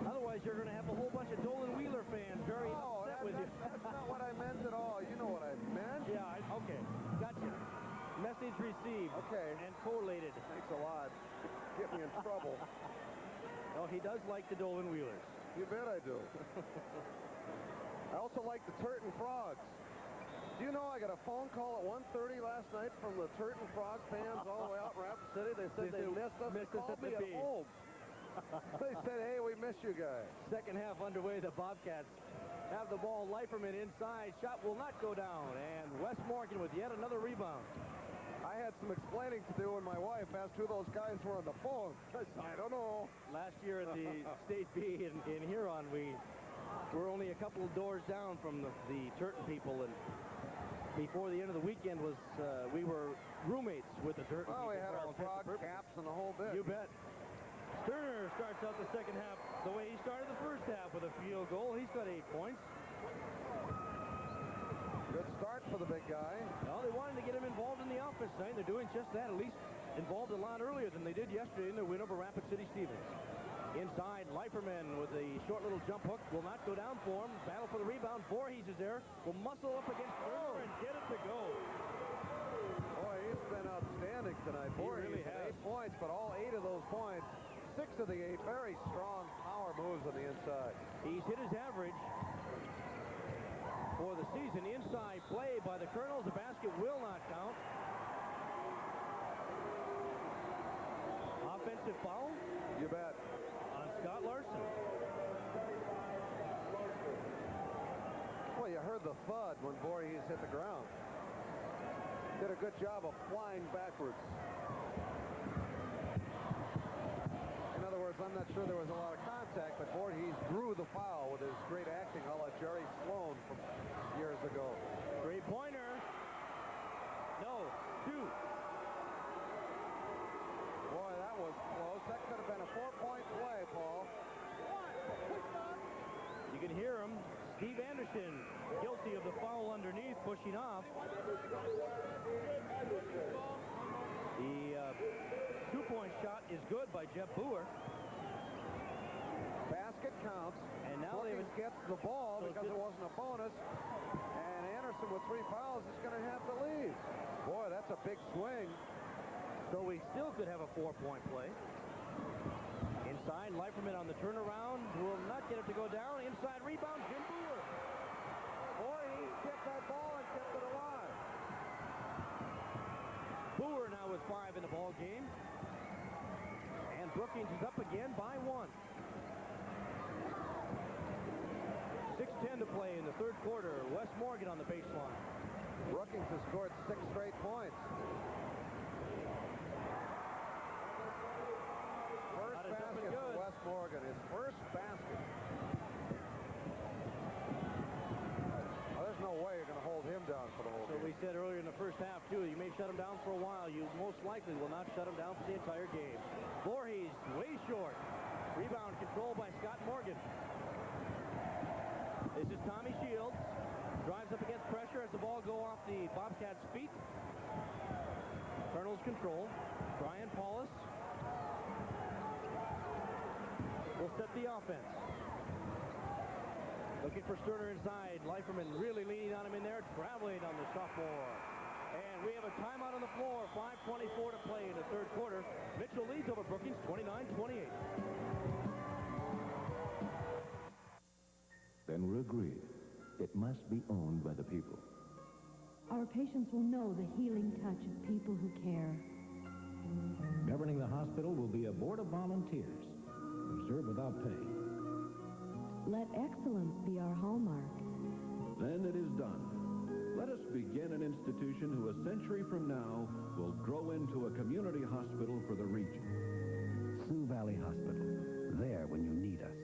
Otherwise, you're going to have a whole bunch of Dolan Wheeler fans very upset with you. That's not what I meant at all. You know what I meant. Yeah, okay. Gotcha. Message received. Okay. And collated. Thanks a lot. Get me in trouble. No, he does like the Dolan Wheelers. You bet I do. I also like the Turton Frogs. Do you know I got a phone call at 1:30 last night from the Turton Frog fans all the way out in Rapid City? They said they missed us. They called me at home. They said, hey, we miss you guys. Second half underway. The Bobcats have the ball. Leiferman inside. Shot will not go down. And Wes Morgan with yet another rebound. I had some explaining to do when my wife asked who those guys were on the phone. I don't know. Last year at the State B in Huron, we were only a couple of doors down from the Turton people, and before the end of the weekend was we were roommates with the Turton people. We had our frog caps and the whole bit. You bet. Sterner starts out the second half the way he started the first half with a field goal. He's got 8 points. Good start for the big guy. Well, they wanted to get him involved in the offense tonight. They're doing just that, at least involved a lot earlier than they did yesterday in their win over Rapid City Stevens. Inside, Leiferman with a short little jump hook will not go down for him. Battle for the rebound. Voorhees is there. Will muscle up against Sterner and get it to go. Boy, he's been outstanding tonight. Voorhees really has. 8 points, but all 8 of those points, 6 of the 8 very strong power moves on the inside. He's hit his average for the season. Inside play by the Kernels. The basket will not count. Offensive foul? You bet. On Scott Larson. Well, you heard the thud when Voorhees hit the ground. Did a good job of flying backwards. In other words, I'm not sure there was a lot of contact, but Voorhees drew the foul with his great acting a la Jerry Sloan from years ago. Three-pointer. No, 2. Boy, that was close. That could have been a 4-point play, Paul. You can hear him. Steve Anderson, guilty of the foul underneath, pushing off. The 2-point shot is good by Jeff Booher. counts. And now Brookings gets the ball because it wasn't a bonus. And Anderson with 3 fouls is going to have to leave. Boy, that's a big swing. So we still could have a 4-point play. Inside, Leiferman on the turnaround. Will not get it to go down. Inside rebound, Jim Booher. Boy, he kept that ball and kept it alive. Booher now with 5 in the ball game. And Brookings is up again by 1. 6:10 to play in the third quarter. Wes Morgan on the baseline. Brookings has scored 6 straight points. First basket for Wes Morgan. His first basket. Oh, there's no way you're going to hold him down for the whole So game. we said earlier in the first half, too, you may shut him down for a while. You most likely will not shut him down for the entire game. Voorhees way short. Rebound controlled by Scott Morgan. This is Tommy Shields. Drives up against pressure as the ball go off the Bobcats' feet. Kernels control. Brian Paulus will set the offense. Looking for Sterner inside. Leiferman really leaning on him in there. Traveling on the sophomore. And we have a timeout on the floor. 5:24 to play in the third quarter. Mitchell leads over Brookings 29-28. Then we're agreed. It must be owned by the people. Our patients will know the healing touch of people who care. Governing the hospital will be a board of volunteers who serve without pay. Let excellence be our hallmark. Then it is done. Let us begin an institution who a century from now will grow into a community hospital for the region. Sioux Valley Hospital. There when you need us.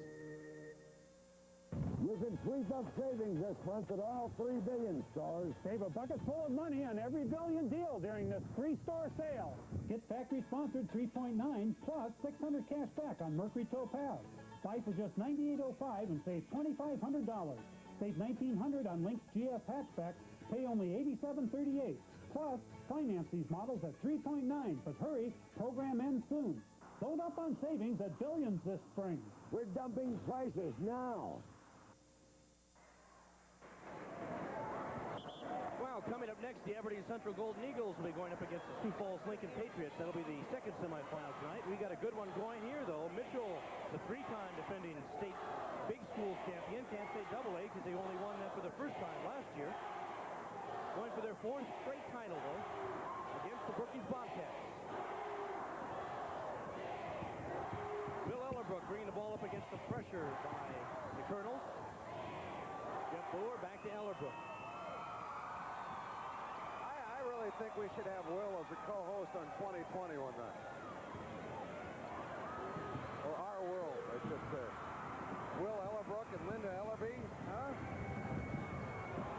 You can sweep up savings this month at all 3 billion stores. Save a bucket full of money on every billion deal during this 3-store sale. Get factory-sponsored 3.9 plus 600 cash back on Mercury Topaz. Buy for just $98.05 and save $2,500. Save $1,900 on Lynx GF hatchback. Pay only $87.38. Plus, finance these models at 3.9. But hurry, program ends soon. Load up on savings at Billions this spring. We're dumping prices now. Well, coming up next, the Aberdeen Central Golden Eagles will be going up against the Sioux Falls Lincoln Patriots. That'll be the second semifinal tonight. We got a good one going here, though. Mitchell, the 3-time defending state big school champion, can't say AA because they only won that for the first time last year. Going for their 4th straight title, though, against the Brookings Bobcats. Bill Ellerbrook bringing the ball up against the pressure by the Kernels. Jeff Booher back to Ellerbrook. I really think we should have Will as a co-host on 2020 one night. Or Our World, I should say. Will Ellerbrook and Linda Ellerby, huh?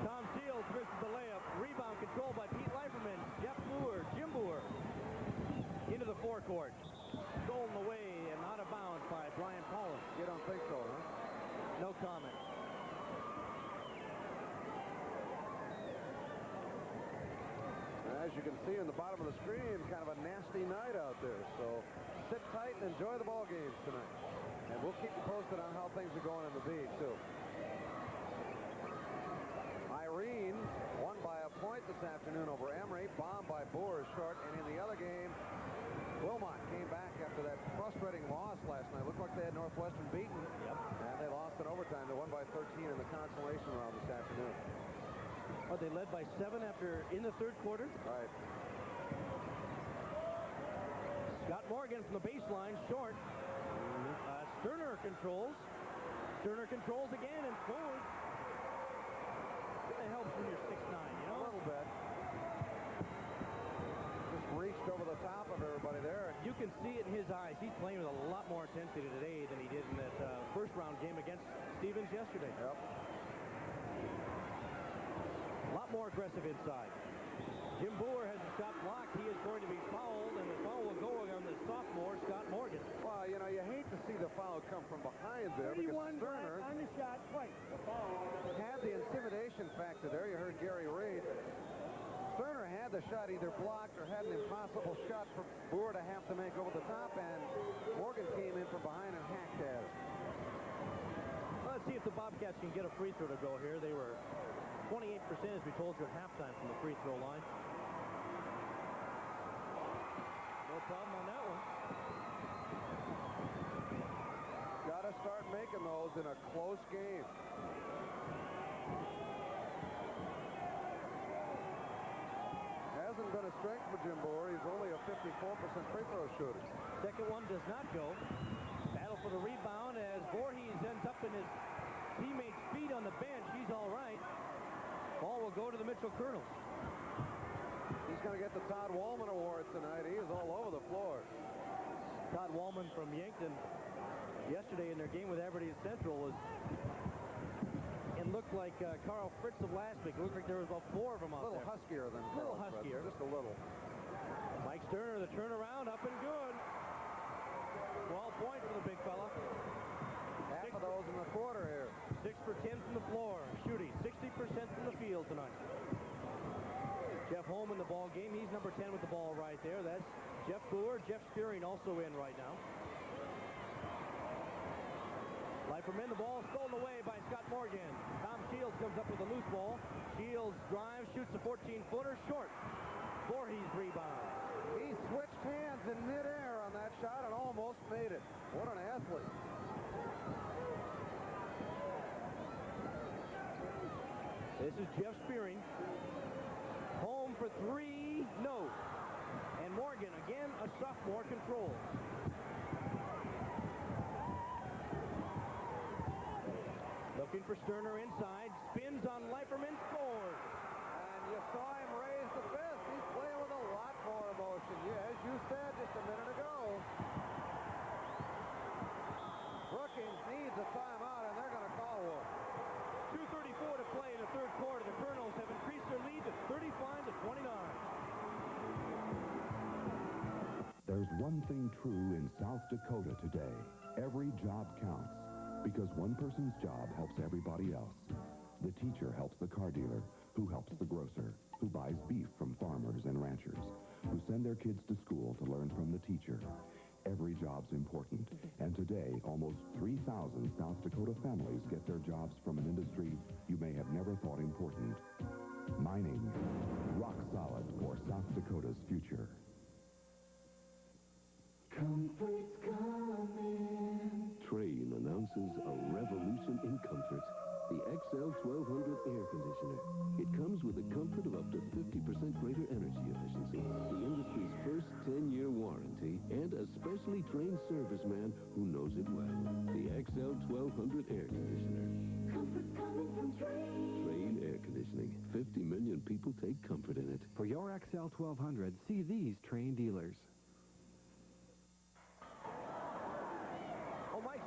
Tom Shields misses the layup. Rebound controlled by Pete Leiferman. Jeff Booher, Jim Booher, into the forecourt. Stolen away and out of bounds by Brian Paulus. You don't think so, huh? No comment. As you can see in the bottom of the screen, kind of a nasty night out there. So sit tight and enjoy the ball games tonight. And we'll keep you posted on how things are going in the beat, too. Irene won by a point this afternoon over Emory. Bombed by Booher short. And in the other game, Wilmot came back after that frustrating loss last night. Looked like they had Northwestern beaten. Yep. And they lost in overtime. They won by 13 in the consolation round this afternoon. Oh, they led by 7 after in the third quarter. Right. Scott Morgan from the baseline, short. Sterner controls. Sterner controls again and scores. It helps when you're 6'9", you know? A little bit. Just reached over the top of everybody there. You can see it in his eyes. He's playing with a lot more intensity today than he did in that first-round game against Stevens yesterday. Yep. A lot more aggressive inside. Jim Booher has a shot blocked. He is going to be fouled, and the foul will go on the sophomore, Scott Morgan. Well, you know, you hate to see the foul come from behind there because Sterner on the shot twice. The foul. had the intimidation factor there. You heard Gary Reed. Sterner had the shot either blocked or had an impossible shot for Booher to have to make over the top, and Morgan came in from behind and hacked at it. see if the Bobcats can get a free throw to go here. They were 28%, as we told you, at halftime from the free throw line. No problem on that one. Got to start making those in a close game. Hasn't been a strength for Jim Booher. He's only a 54% free throw shooter. Second one does not go. Battle for the rebound as Voorhees ends up in his teammate's feet on the bench. He's all right. Ball will go to the Mitchell Kernels. He's going to get the Todd Wallman Award tonight. He is all over the floor. Todd Wallman from Yankton yesterday in their game with Aberdeen Central looked like Carl Fritz of last week. It looked like there was about 4 of them out there. A little huskier than A little Carl huskier. Fritz, just a little. Mike Sterner, the turnaround, up and good. 12 points for the big fella. Half of those in the quarter here. 6 for 10 from the floor, shooting 60% from the field tonight. Jeff Holm in the ball game. He's number 10 with the ball right there. That's Jeff Booher. Jeff Spearing also in right now. Leiferman, the ball stolen away by Scott Morgan. Tom Shields comes up with a loose ball. Shields drives, shoots a 14-footer, short. Voorhees rebound. He switched hands in midair on that shot and almost made it. What an athlete. This is Jeff Spearing. Home for 3, no. And Morgan, again, a sophomore, controls. Looking for Sterner inside. Spins on Leiferman, scores. And you saw him raise the fist. He's playing with a lot more emotion. Yeah, as you said just a minute ago. Brookings needs a timeout, and they're going to call one. 2:34 to play in the third quarter. The Kernels have increased their lead to 35-29. There's one thing true in South Dakota today. Every job counts. Because one person's job helps everybody else. The teacher helps the car dealer, who helps the grocer, who buys beef from farmers and ranchers, who send their kids to school to learn from the teacher. Every job's important, and today almost 3,000 South Dakota families get their jobs from an industry you may have never thought important. Mining, rock solid for South Dakota's future. Comfort's coming. Train announces a revolution in comfort. The XL 1200 air conditioner. It comes with a comfort of up to 50% greater energy efficiency, the industry's first 10-year warranty, and a specially trained serviceman who knows it well. The XL 1200 air conditioner. Comfort's coming from Train. Train air conditioning. 50 million people take comfort in it. For your XL 1200, see these Train dealers.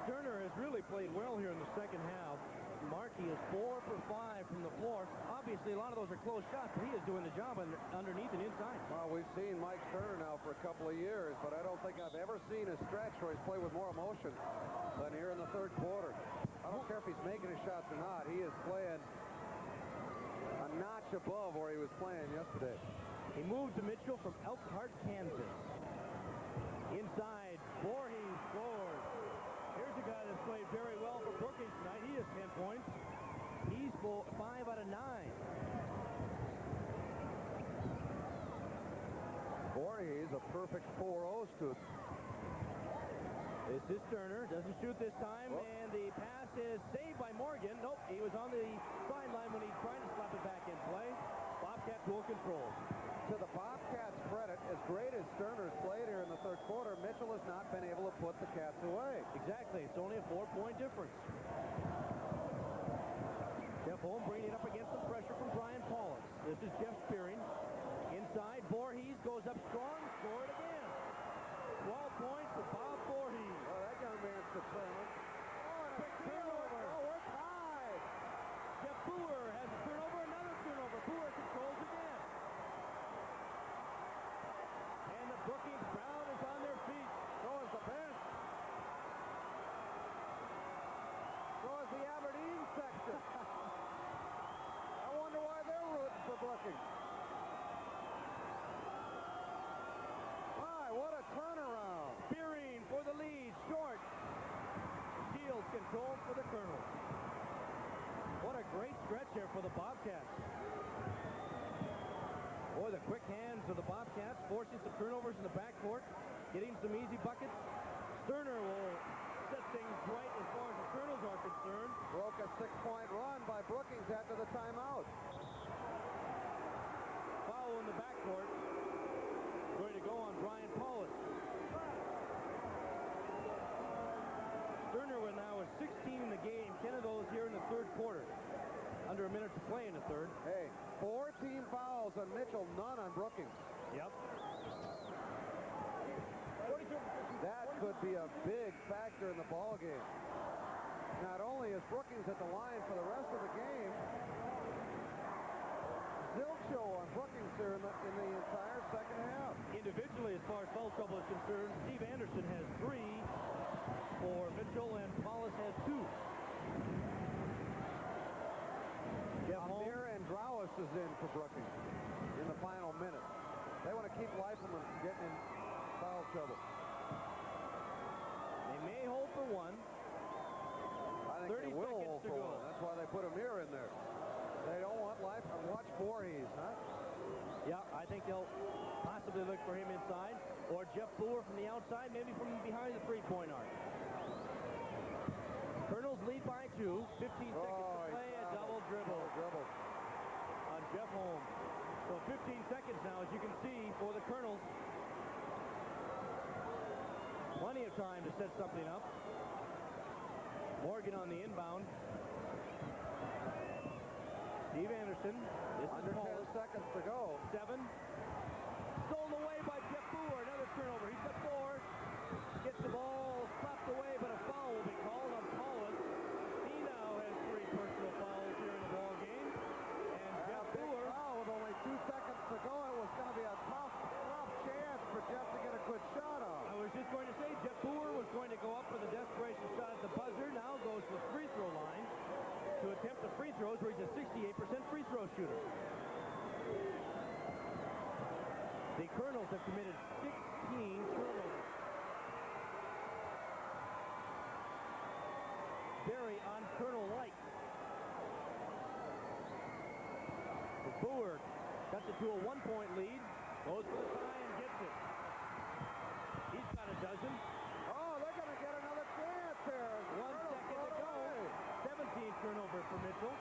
Sterner has really played well here in the second half. Markey is 4 for 5 from the floor. Obviously, a lot of those are close shots, but he is doing the job underneath and inside. Well, we've seen Mike Sterner now for a couple of years, but I don't think I've ever seen a stretch where he's played with more emotion than here in the third quarter. I don't care if he's making his shots or not. He is playing a notch above where he was playing yesterday. He moved to Mitchell from Elkhart, Kansas. Inside, Voorhees scores. Here's a guy that's played very well for Brookings tonight. He has 10 points. He's 5 out of 9. Voorhees, a perfect 4-0 student. This is Sterner. Doesn't shoot this time, and the pass is saved by Morgan. Nope, he was on the sideline when he tried to slap it back in play. Bobcats will control. To the Bobcats' credit, as great as Sterner's played here in the third quarter, Mitchell has not been able to put the Cats away. Exactly. It's only a 4-point difference. Jeff Holm bringing it up against some pressure from Brian Paulus. This is Jeff Spearing. Inside, Voorhees goes up strong, scored again. 12 points for Bob Voorhees. Oh, that young man's determined. Oh, and a turnover. Oh, we're tied. Jeff Booher has a turnover, another turnover. Booher controls again. And the Brookings crowd is on their feet. So is the bench. So is the Aberdeen section. I wonder why they're rooting for Brookings. My, what a turnaround. Spearing for the lead, short. Shields control for the Kernels. great stretch there for the Bobcats. Boy, the quick hands of the Bobcats forcing some turnovers in the backcourt, getting some easy buckets. Sterner will set things right as far as the Kernels are concerned. Broke a 6-point run by Brookings after the timeout. Foul in the backcourt. Going to go on Brian Paulus. Sterner now is 16 in the game. 10 of those here in the third quarter. Under a minute to play in the third. Hey, 4 team fouls on Mitchell, none on Brookings. Yep. That could be a big factor in the ball game. Not only is Brookings at the line for the rest of the game, zilch show on Brookings here in the entire second half. Individually, as far as foul trouble is concerned, Steve Anderson has 3 for Mitchell, and Paulus has 2. Amir and Grauis is in for Brookings in the final minute. They want to keep Leifelman from getting in foul trouble. They may hold for 1. I think they will hold for 1. That's why they put Amir in there. They don't want Leifelman. Watch Voorhees, huh? Yeah, I think they'll possibly look for him inside, or Jeff Booher from the outside, maybe from behind the three-point arc. Kernels lead by 2. 15 seconds to play. A double dribble on Jeff Holmes. So 15 seconds now, as you can see, for the Kernels. Plenty of time to set something up. Morgan on the inbound. Steve Anderson. This under 10 seconds to go. 7. Stolen away by Jeff Booher. Another turnover. He's got 4. Gets the ball slapped away, but a foul will be called on Paulus. He now has 3 personal fouls here in the ball game. And Jeff Booher. With only 2 seconds to go, it was going to be a tough chance for Jeff to get a good shot off. I was just going to say, Jeff Booher was going to go up for the desperation shot at the buzzer. Now goes to the free throw line to attempt the free throws, where he's a 68% free throw shooter. The Kernels have committed 16 turnovers. Very un-Kernel-like. Booher cuts it to a 1-point lead. Goes for the tie and gets it. He's got a dozen. Oh, they're going to get another chance here. 1 second to go. 17 turnover for Mitchell.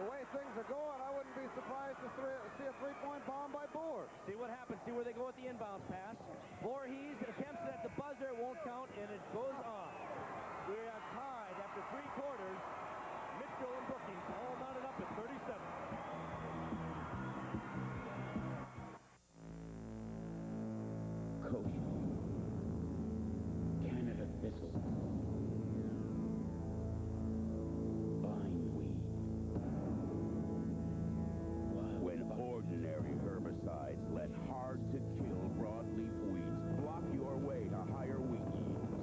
The way things are going, I wouldn't be surprised to see a 3-point bomb by Booher. See what happens. See where they go with the inbound pass. Voorhees attempts it at the buzzer. It won't count, and it goes off. We are tied after 3 quarters. Mitchell and Brookings all mounted up at 37. Coach, Canada thistle, bindweed. When ordinary herbicides let hard-to-kill broadleaf weeds block your way to higher wheat yields,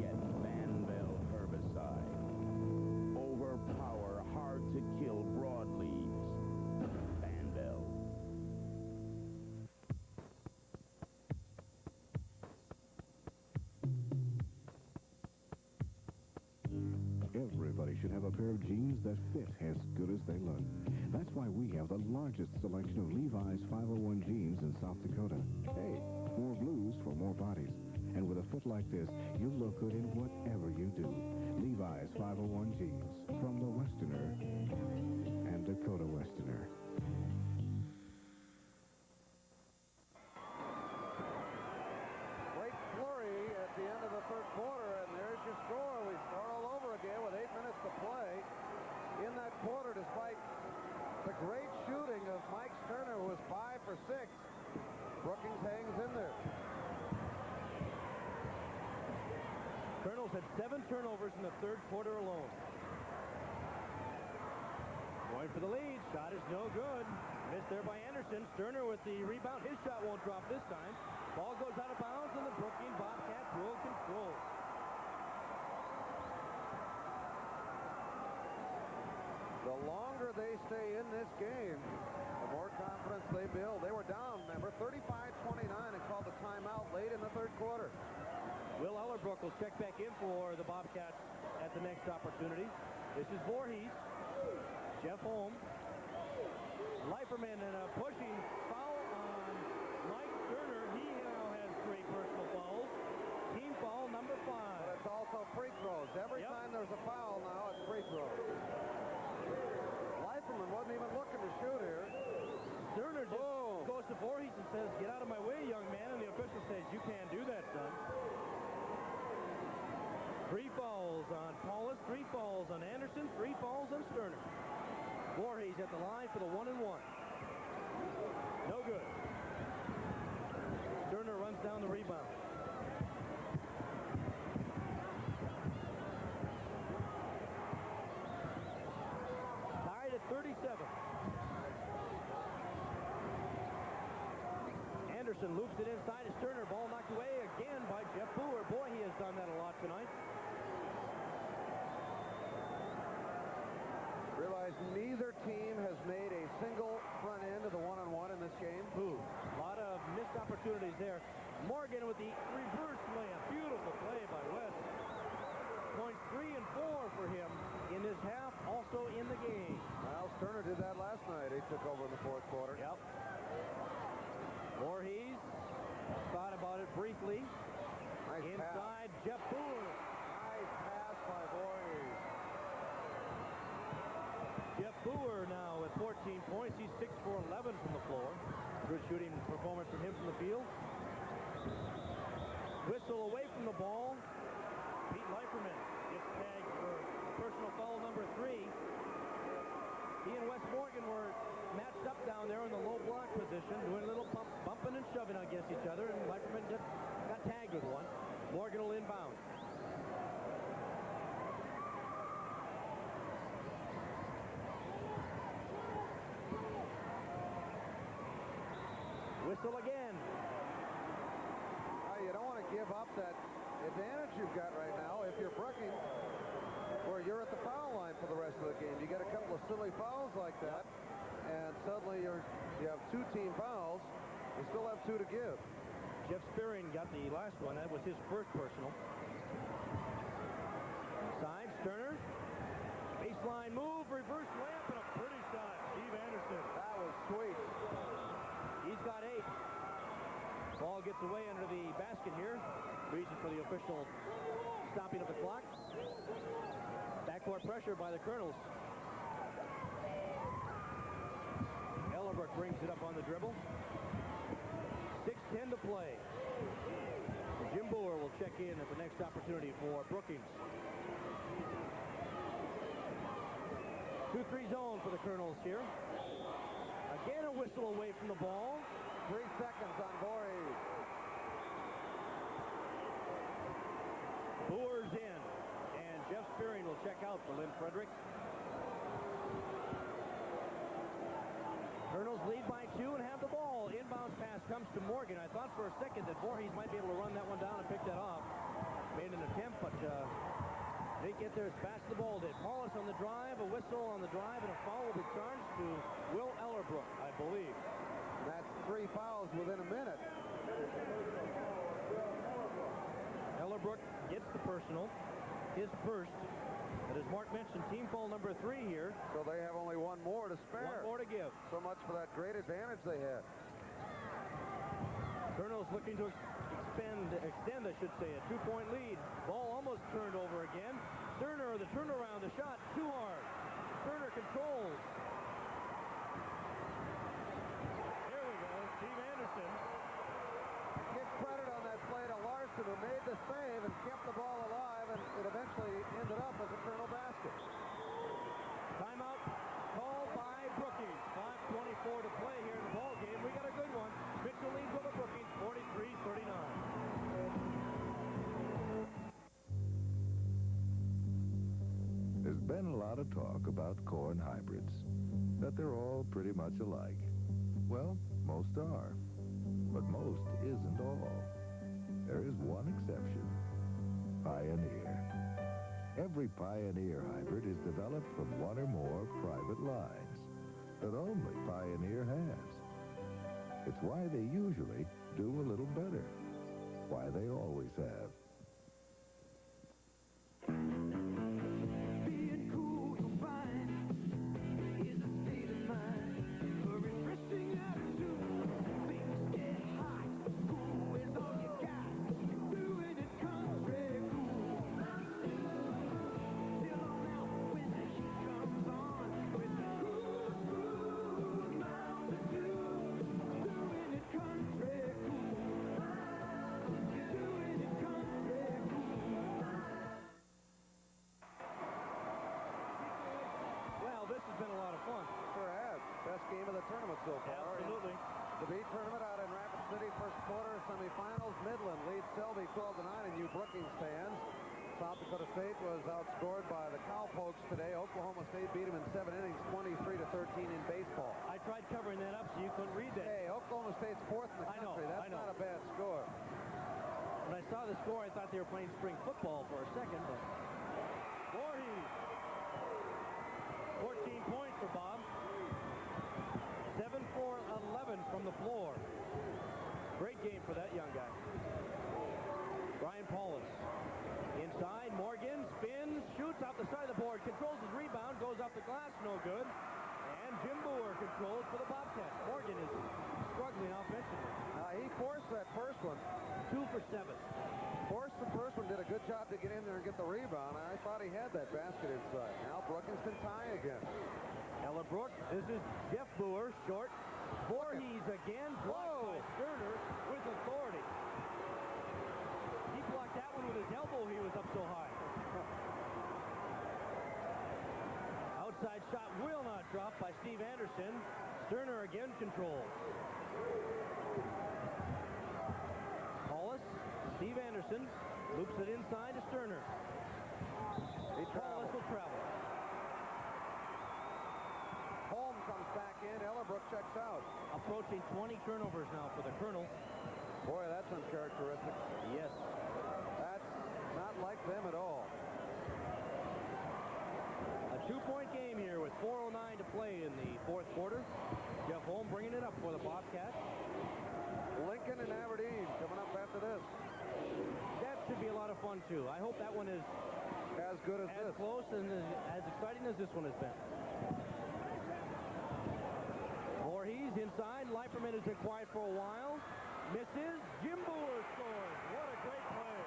get Banvel herbicide. Overpower hard-to-kill broadleaves. Banvel. Everybody should have a pair of jeans that fit as good as they look. That's why we have the largest selection of Levi's 501 jeans in South Dakota. Hey, more blues for more bodies. And with a fit like this, you'll look good in whatever you do. Levi's 501 jeans from the Westerner and Dakota Westerner. Great flurry at the end of the third quarter, and there's your score. We start all over again with 8 minutes to play in that quarter, despite the great shooting of Mike Sterner, who was 5 for 6. Brookings hangs in there. Kernels had 7 turnovers in the third quarter alone. Going for the lead. Shot is no good. Missed there by Anderson. Sterner with the rebound. His shot won't drop this time. Ball goes out of bounds, and the Brookings Bobcats will control. The longer they stay in this game, the more confidence they build. They were down, remember, 35-29 and called the timeout late in the third quarter. Will Ellerbrook will check back in for the Bobcats at the next opportunity. This is Voorhees. Jeff Holm. Leiferman and a pushing foul on Mike Sterner. He now has 3 personal fouls. Team foul number 5. But it's also free throws. Every time there's a foul now, it's free throws. Leiferman wasn't even looking to shoot here. Sterner just goes to Voorhees and says, "Get out of my way, young man," and the official says, "You can't do that, son." 3 fouls on Paulus, 3 fouls on Anderson, 3 fouls on Sterner. Voorhees at the line for the 1-and-1. No good. Sterner runs down the rebound. Tied at 37. Anderson loops it inside to Sterner. Ball knocked away again by Jeff Booher. Boy, he has done that a lot tonight. Realize neither team has made a single front end of the 1-on-1 in this game. A lot of missed opportunities there. Morgan with the reverse layup. Beautiful play by West. Points 3 and 4 for him in this half, also in the game. Well, Sterner did that last night. He took over in the 4th quarter. Yep. Voorhees thought about it briefly. Nice Inside, pass. Jeff Booher. Nice pass by Voorhees. Jeff Booher now at 14 points. He's 6 for 11 from the floor. Good shooting performance from him from the field. Whistle away from the ball. Pete Leiferman gets tagged for personal foul number 3. He and Wes Morgan were matched up down there in the low block position, doing a little bumping and shoving against each other, and Leiferman just got tagged with one. Morgan will inbound. Whistle again. You don't want to give up that advantage you've got right now if you're Brookings, where you're at the foul line for the rest of the game. You get a couple of silly fouls like that, and suddenly you have 2 team fouls. You still have 2 to give. Jeff Spearing got the last one. That was his first personal. Side, Sterner. Baseline move, reverse layup, and a pretty shot. Steve Anderson. That was sweet. He's got 8. Ball gets away under the basket here. Reason for the official stopping of the clock. Backcourt pressure by the Kernels. Ellerbrook brings it up on the dribble. 6:10 to play. Jim Booher will check in at the next opportunity for Brookings. 2-3 zone for the Kernels here. Again, a whistle away from the ball. 3 seconds on Voorhees. Booher's in, and Jeff Spearing will check out for Lynn Frederick. Kernels lead by 2 and have the ball. Inbounds pass comes to Morgan. I thought for a second that Voorhees might be able to run that one down and pick that off. Made an attempt, but didn't get there as fast as the ball did. Paulus on the drive, a whistle on the drive, and a foul will be charged to Will Ellerbrook, I believe. That's 3 fouls within a minute. Ellerbrook gets the personal, his first. But as Mark mentioned, team foul number 3 here. So they have only 1 more to spare. 1 more to give. So much for that great advantage they had. Kernels looking to extend, I should say, a 2-point lead. Ball almost turned over again. Sterner, the turnaround, the shot, too hard. Sterner controls. There we go, Steve Anderson. Give credit on that play to Larson, who made the save and kept the ball alive, and it eventually ended up as a Kernel basket. Timeout called by Brookings. 5:24 to play here in the ball game. We got a good one. Mitchell leads over Brookings, 43-39. There's been a lot of talk about corn hybrids, that they're all pretty much alike. Well, most are, but most isn't all. There is one exception, Pioneer. Every Pioneer hybrid is developed from 1 or more private lines that only Pioneer has. It's why they usually do a little better, why they always have. Being cool 12-9, and you Brookings fans. South Dakota State was outscored by the Cowpokes today. Oklahoma State beat them in 7 innings, 23-13 in baseball. I tried covering that up so you couldn't read that. Hey, Oklahoma State's fourth in the country. That's not a bad score. When I saw the score, I thought they were playing spring football for a second. But Voorhees. 14 points for Bob. 7 for 11 from the floor. Great game for that young guy. Brian Paulus. Inside, Morgan spins, shoots out the side of the board, controls his rebound, goes off the glass, no good. And Jim Booher controls for the Bobcats. Morgan is struggling offensively. He forced that first one. 2 for 7. Forced the first one, did a good job to get in there and get the rebound. I thought he had that basket inside. Now Brookings can tie again. Ellerbrook, this is Jeff Booher, short. Voorhees again, blocked by Sterner with authority. He blocked that one with his elbow, he was up so high. Outside shot will not drop by Steve Anderson. Sterner again controls. Paulus, Steve Anderson, loops it inside to Sterner. Paulus will travel. Holm comes back in. Ellerbrook checks out. Approaching 20 turnovers now for the Kernels. Boy, that's uncharacteristic. Yes. That's not like them at all. A 2-point game here with 4:09 to play in the fourth quarter. Jeff Holm bringing it up for the Bobcats. Lincoln and Aberdeen coming up after this. That should be a lot of fun, too. I hope that one is as good as this. As close and as exciting as this one has been. Voorhees inside. Leiperman has been quiet for a while. Misses. Jim Booher scores. What a great play.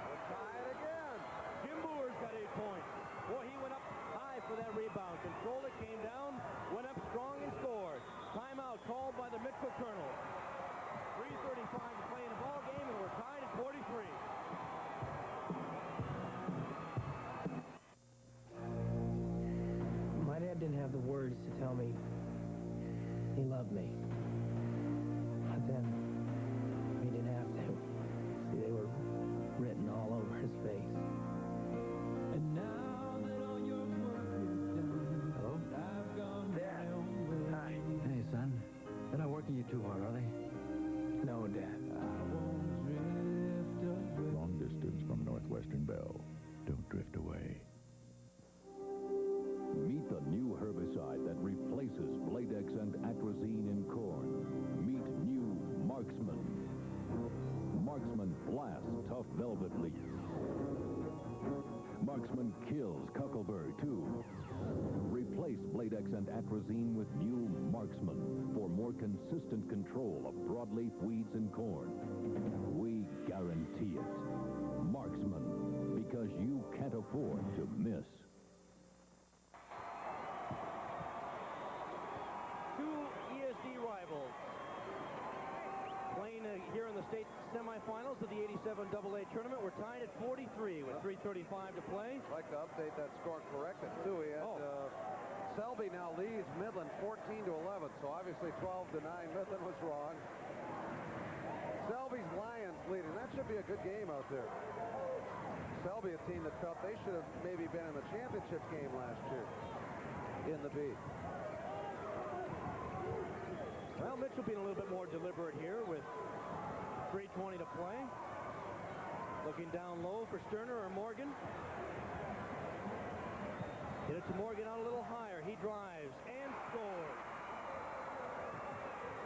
We're tied again. Jim Booher's got 8 points. Boy, he went up high for that rebound. Controlled it, came down, went up strong and scored. Timeout called by the Mitchell Kernels. 3:35 to play in the ball game, and we're tied at 43. My dad didn't have the words to tell me he loved me. But then he didn't have to. See, they were written all over his face. And now that all your work is done, hello? I've gone Dad. Hi. Hey, son. They're not working you too hard, are they? No, Dad. Long distance from Northwestern Bell. Don't drift away. Meet the new herbicide that replaces Bladex and atrazine in corn. Meet new Marksman. Marksman blasts tough velvet leaves. Marksman kills Cuckleberry, too. Replace Bladex and atrazine with new Marksman for more consistent control of broadleaf weeds in corn. We guarantee it. Marksman, because you can't afford to miss. Two ESD rivals playing here in the state semifinals of the 87 AA tournament. We're tied at 43 with 3:35 to play. I'd like to update that score and correct it, too. He had Selby now leads Midland 14-11, so obviously 12-9. Midland was wrong. Selby's Lions leading. That should be a good game out there. Selby, a team that felt they should have maybe been in the championship game last year in the B. Well, Mitchell being a little bit more deliberate here with 3:20 to play. Looking down low for Sterner or Morgan. Get it to Morgan out a little higher. He drives and scores.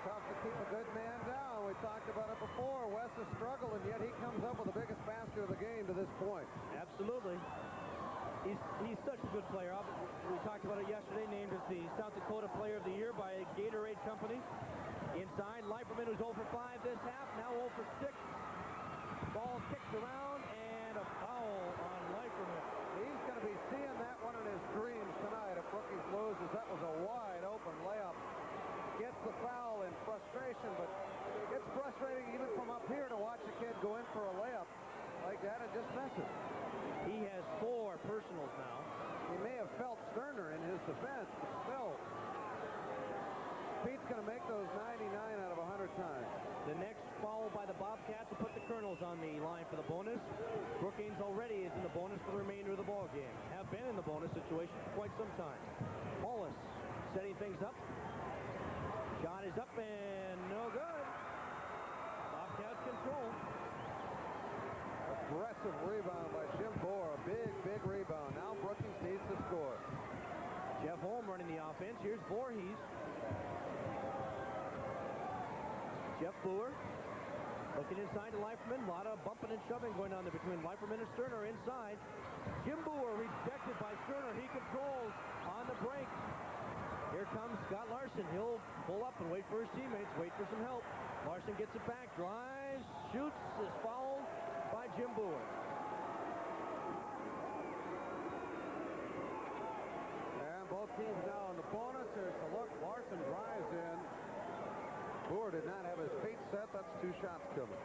Tough to keep a good man down. We talked about it before. Wes has struggled, and yet he comes up with the biggest basket of the game to this point. Absolutely. He's such a good player. We talked about it yesterday, named as the South Dakota Player of the Year by Gatorade Company. Inside, Leiperman, who's 0 for 5 this half, now 0 for 6. Ball kicked around, and a foul on Leiperman. He's going to be seeing that one in his dreams tonight if Brookings loses. That was a wide-open layup. Gets the foul in frustration, but it's frustrating even from up here to watch a kid go in for a layup like that and just miss it. He has 4 personals now. He may have felt Sterner in his defense, but still. Pete's going to make those 99 out of 100 times. The next foul by the Bobcats will put the Kernels on the line for the bonus. Brookings already is in the bonus for the remainder of the ball game. Have been in the bonus situation for quite some time. Paulus setting things up. Shot is up and no good. Bobcats control. Aggressive rebound by Jim Booher. A big, big rebound. Now Brookings needs to score. Jeff Holm running the offense. Here's Voorhees. Jeff Booher looking inside to Leiferman. A lot of bumping and shoving going on there between Leiferman and Sterner inside. Jim Booher rejected by Sterner. He controls on the break. Here comes Scott Larson. He'll pull up and wait for his teammates, wait for some help. Larson gets it back, drives, shoots, is fouled by Jim Booher. And both teams now in the bonus. Here's the look. Larson drives in. Booher did not have his feet set. That's 2 shots coming.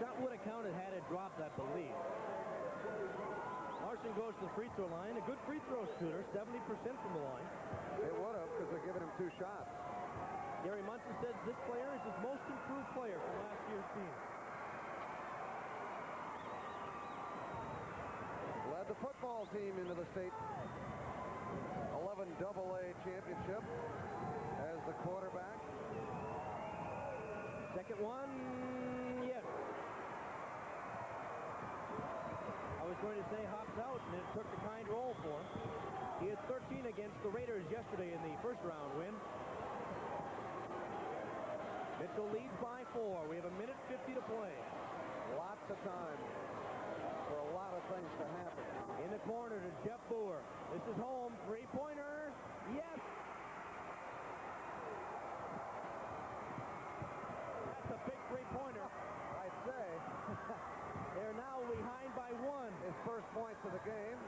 Shot would have counted had it dropped, I believe. Larson goes to the free throw line. A good free throw shooter, 70% from the line. They would have because they're giving him 2 shots. Gary Munson says this player is his most improved player from last year's team. Led the football team into the state 11 AA championship as the quarterback. Second one, yes. I was going to say hops out, and it took the kind roll for him. He had 13 against the Raiders yesterday in the first round win. Mitchell leads by 4. We have 1:50 to play. Lots of time for a lot of things to happen. In the corner to Jeff Booher. This is home. Three-pointer. Yes. That's a big three-pointer. I'd say. They're now behind by 1. His first points of the game.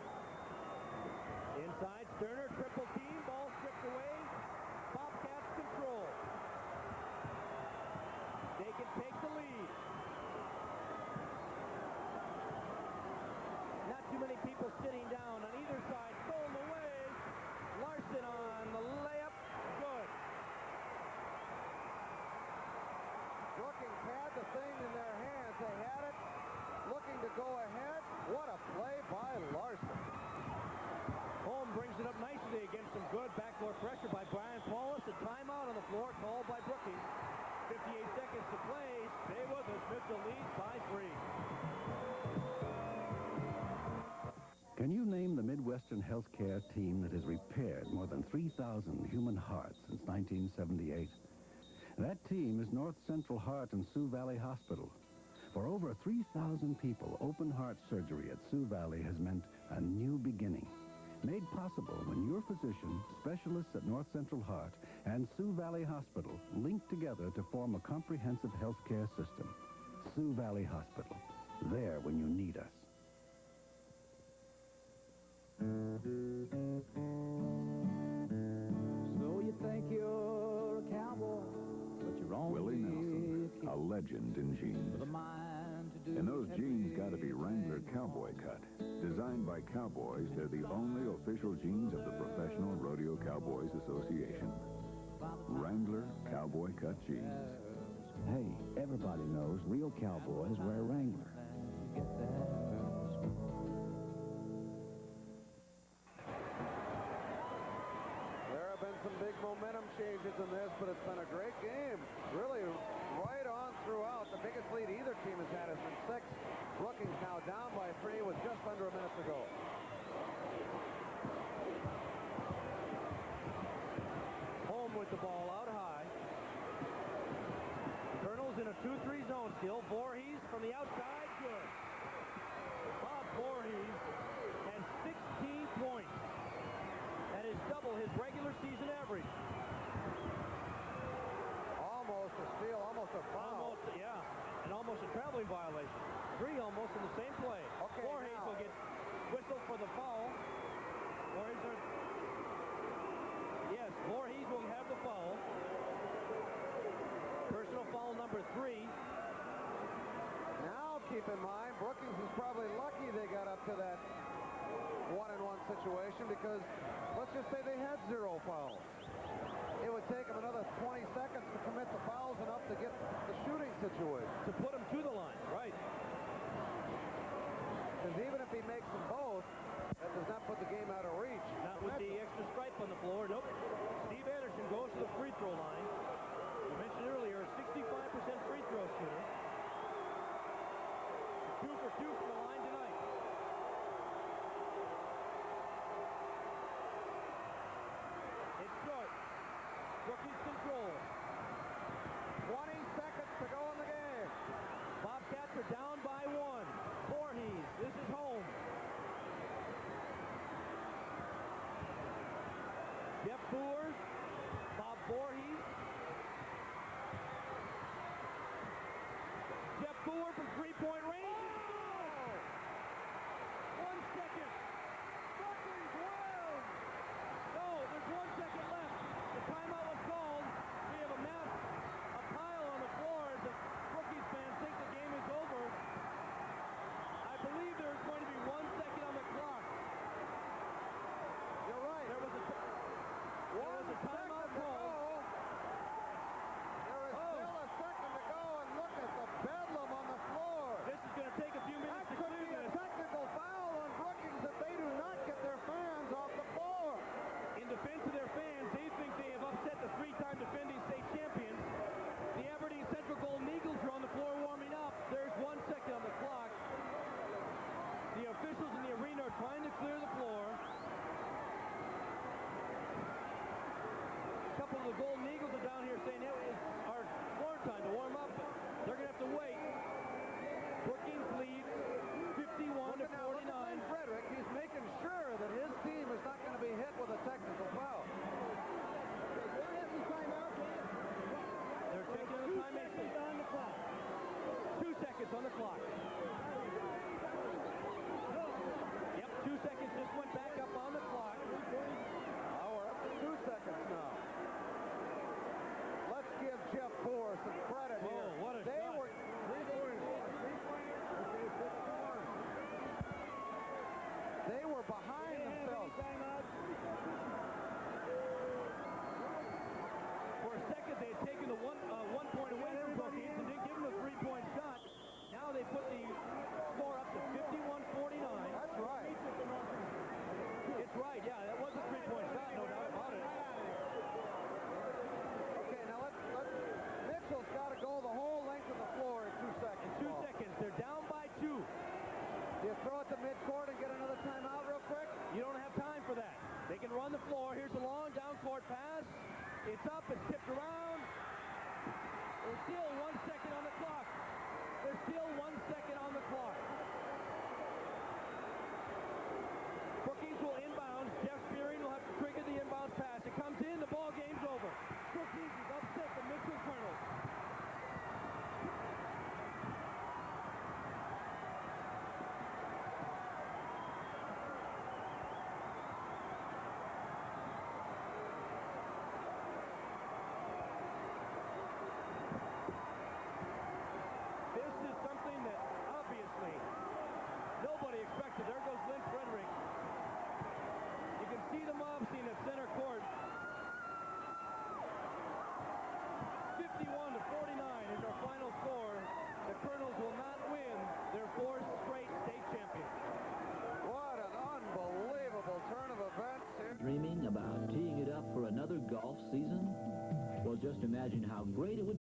Inside, Sterner, triple team, ball stripped away. Bobcats control. They can take the lead. Not too many people sitting down on either side. Stolen away. Larson on the layup. Good. Brookings had the thing in their hands. They had it. Looking to go ahead. What a play by Larson. Holm brings it up nicely against some good backdoor pressure by Brian Paulus. A timeout on the floor called by Brookings. 58 seconds to play. Stay with us. Mitchell leads by 3. Can you name the Midwestern healthcare team that has repaired more than 3,000 human hearts since 1978? That team is North Central Heart and Sioux Valley Hospital. For over 3,000 people, open heart surgery at Sioux Valley has meant a new beginning. Made possible when your physician, specialists at North Central Heart, and Sioux Valley Hospital link together to form a comprehensive healthcare system. Sioux Valley Hospital. There when you need us. So you think you're a cowboy, but you're only Willie Nelson, a legend in jeans. with a mind to do And those jeans got to be everything. Wrangler Cowboy Cut. Designed by cowboys, they're the only official jeans of the Professional Rodeo Cowboys Association. Wrangler Cowboy Cut jeans. Hey, everybody knows real cowboys wear Wrangler. There have been some big momentum changes in this, but it's been a great game. Really right on throughout. The biggest lead either team has had has been 6. Brookings now down by 3 with just under a minute to go. Holm with the ball out high. Kernels in a 2-3 zone still. Voorhees from the outside. Good. Bob Voorhees has 16 points. That is double his regular season average. Almost a steal, almost a foul. Almost, yeah. And almost a traveling violation. 3 almost in the same play. Okay, Voorhees now. will get whistled for the foul. Yes, Voorhees will have the foul. Personal foul number 3. Now, keep in mind, Brookings is probably lucky they got up to that 1-and-1 situation because let's just say they had 0 fouls. it would take him another 20 seconds to commit the fouls enough to get the shooting situation. To put him to the line, right. Because even if he makes them both, that does not put the game out of reach. Not with the extra stripe on the floor. Nope. Steve Anderson goes to the free throw line. You mentioned earlier, 65% free throw shooter. 2 for 2 from the line tonight. It's short. Brookings control. 20 seconds to go in the game. Bobcats are down by 1. Voorhees, this is home. Jeff Booher, Bob Voorhees. Jeff Booher from three-point range. Oh! 1 second. Brookings wins. No, there's 1 second left. The timeout was called. We have a mess, a pile on the floor as the Brookings fans think the game is over. I believe there's going to be 1 second on the clock. You're right. There was a timeout call. There is still a second to go, and look at the bedlam on the floor. This is going to take a few minutes That to could clear be a this. technical foul on Brookings if they do not get their fans off the floor. In defense of their fans, they think they have upset the three-time defending state champions. The Aberdeen Central Golden Eagles are on the floor warming up. There's 1 second on the clock. The officials in the arena are trying to clear the floor. A couple of the Golden Eagles are down here saying it's our floor time to warm up, but they're going to have to wait. Brookings leads 51 to 49. Frederick, he's making sure that his team is not going to be hit with a technical foul. They're checking the time. 2 seconds on the clock. 2 seconds on the clock. Yep, 2 seconds just went back up on the clock. Oh, we're up to 2 seconds now. Let's give Jeff Booher some credit here. Oh, what a They shot. were They were behind themselves. For a second, they had taken the 1 point away from Brookings and didn't give them a three-point shot. Now they put the score up to 51-49. That's right. It's right, yeah. That was a three-point shot, no doubt about it. Okay, now let's Mitchell's got to go the whole length of the floor in 2 seconds. In 2 seconds, they're down by 2. Do you throw it to midcourt and get another timeout real quick? You don't have time for that. They can run the floor. Here's a long down-court pass. It's up. It's tipped around. There's still 1 second on the clock. There's still 1 second on the clock. Brookings will inbound. Jeff Spearing will have to trigger the inbound pass. It comes in. The ball game's over. Brookings is upset the Mitchell Kernels. This is something that obviously nobody expected. There goes Lynn Frederick. You can see the mob scene at center court. 51-49 is our final score. The Kernels will not win their 4th straight state championship. What an unbelievable turn of events here. Dreaming about teeing it up for another golf season? Well, just imagine how great it would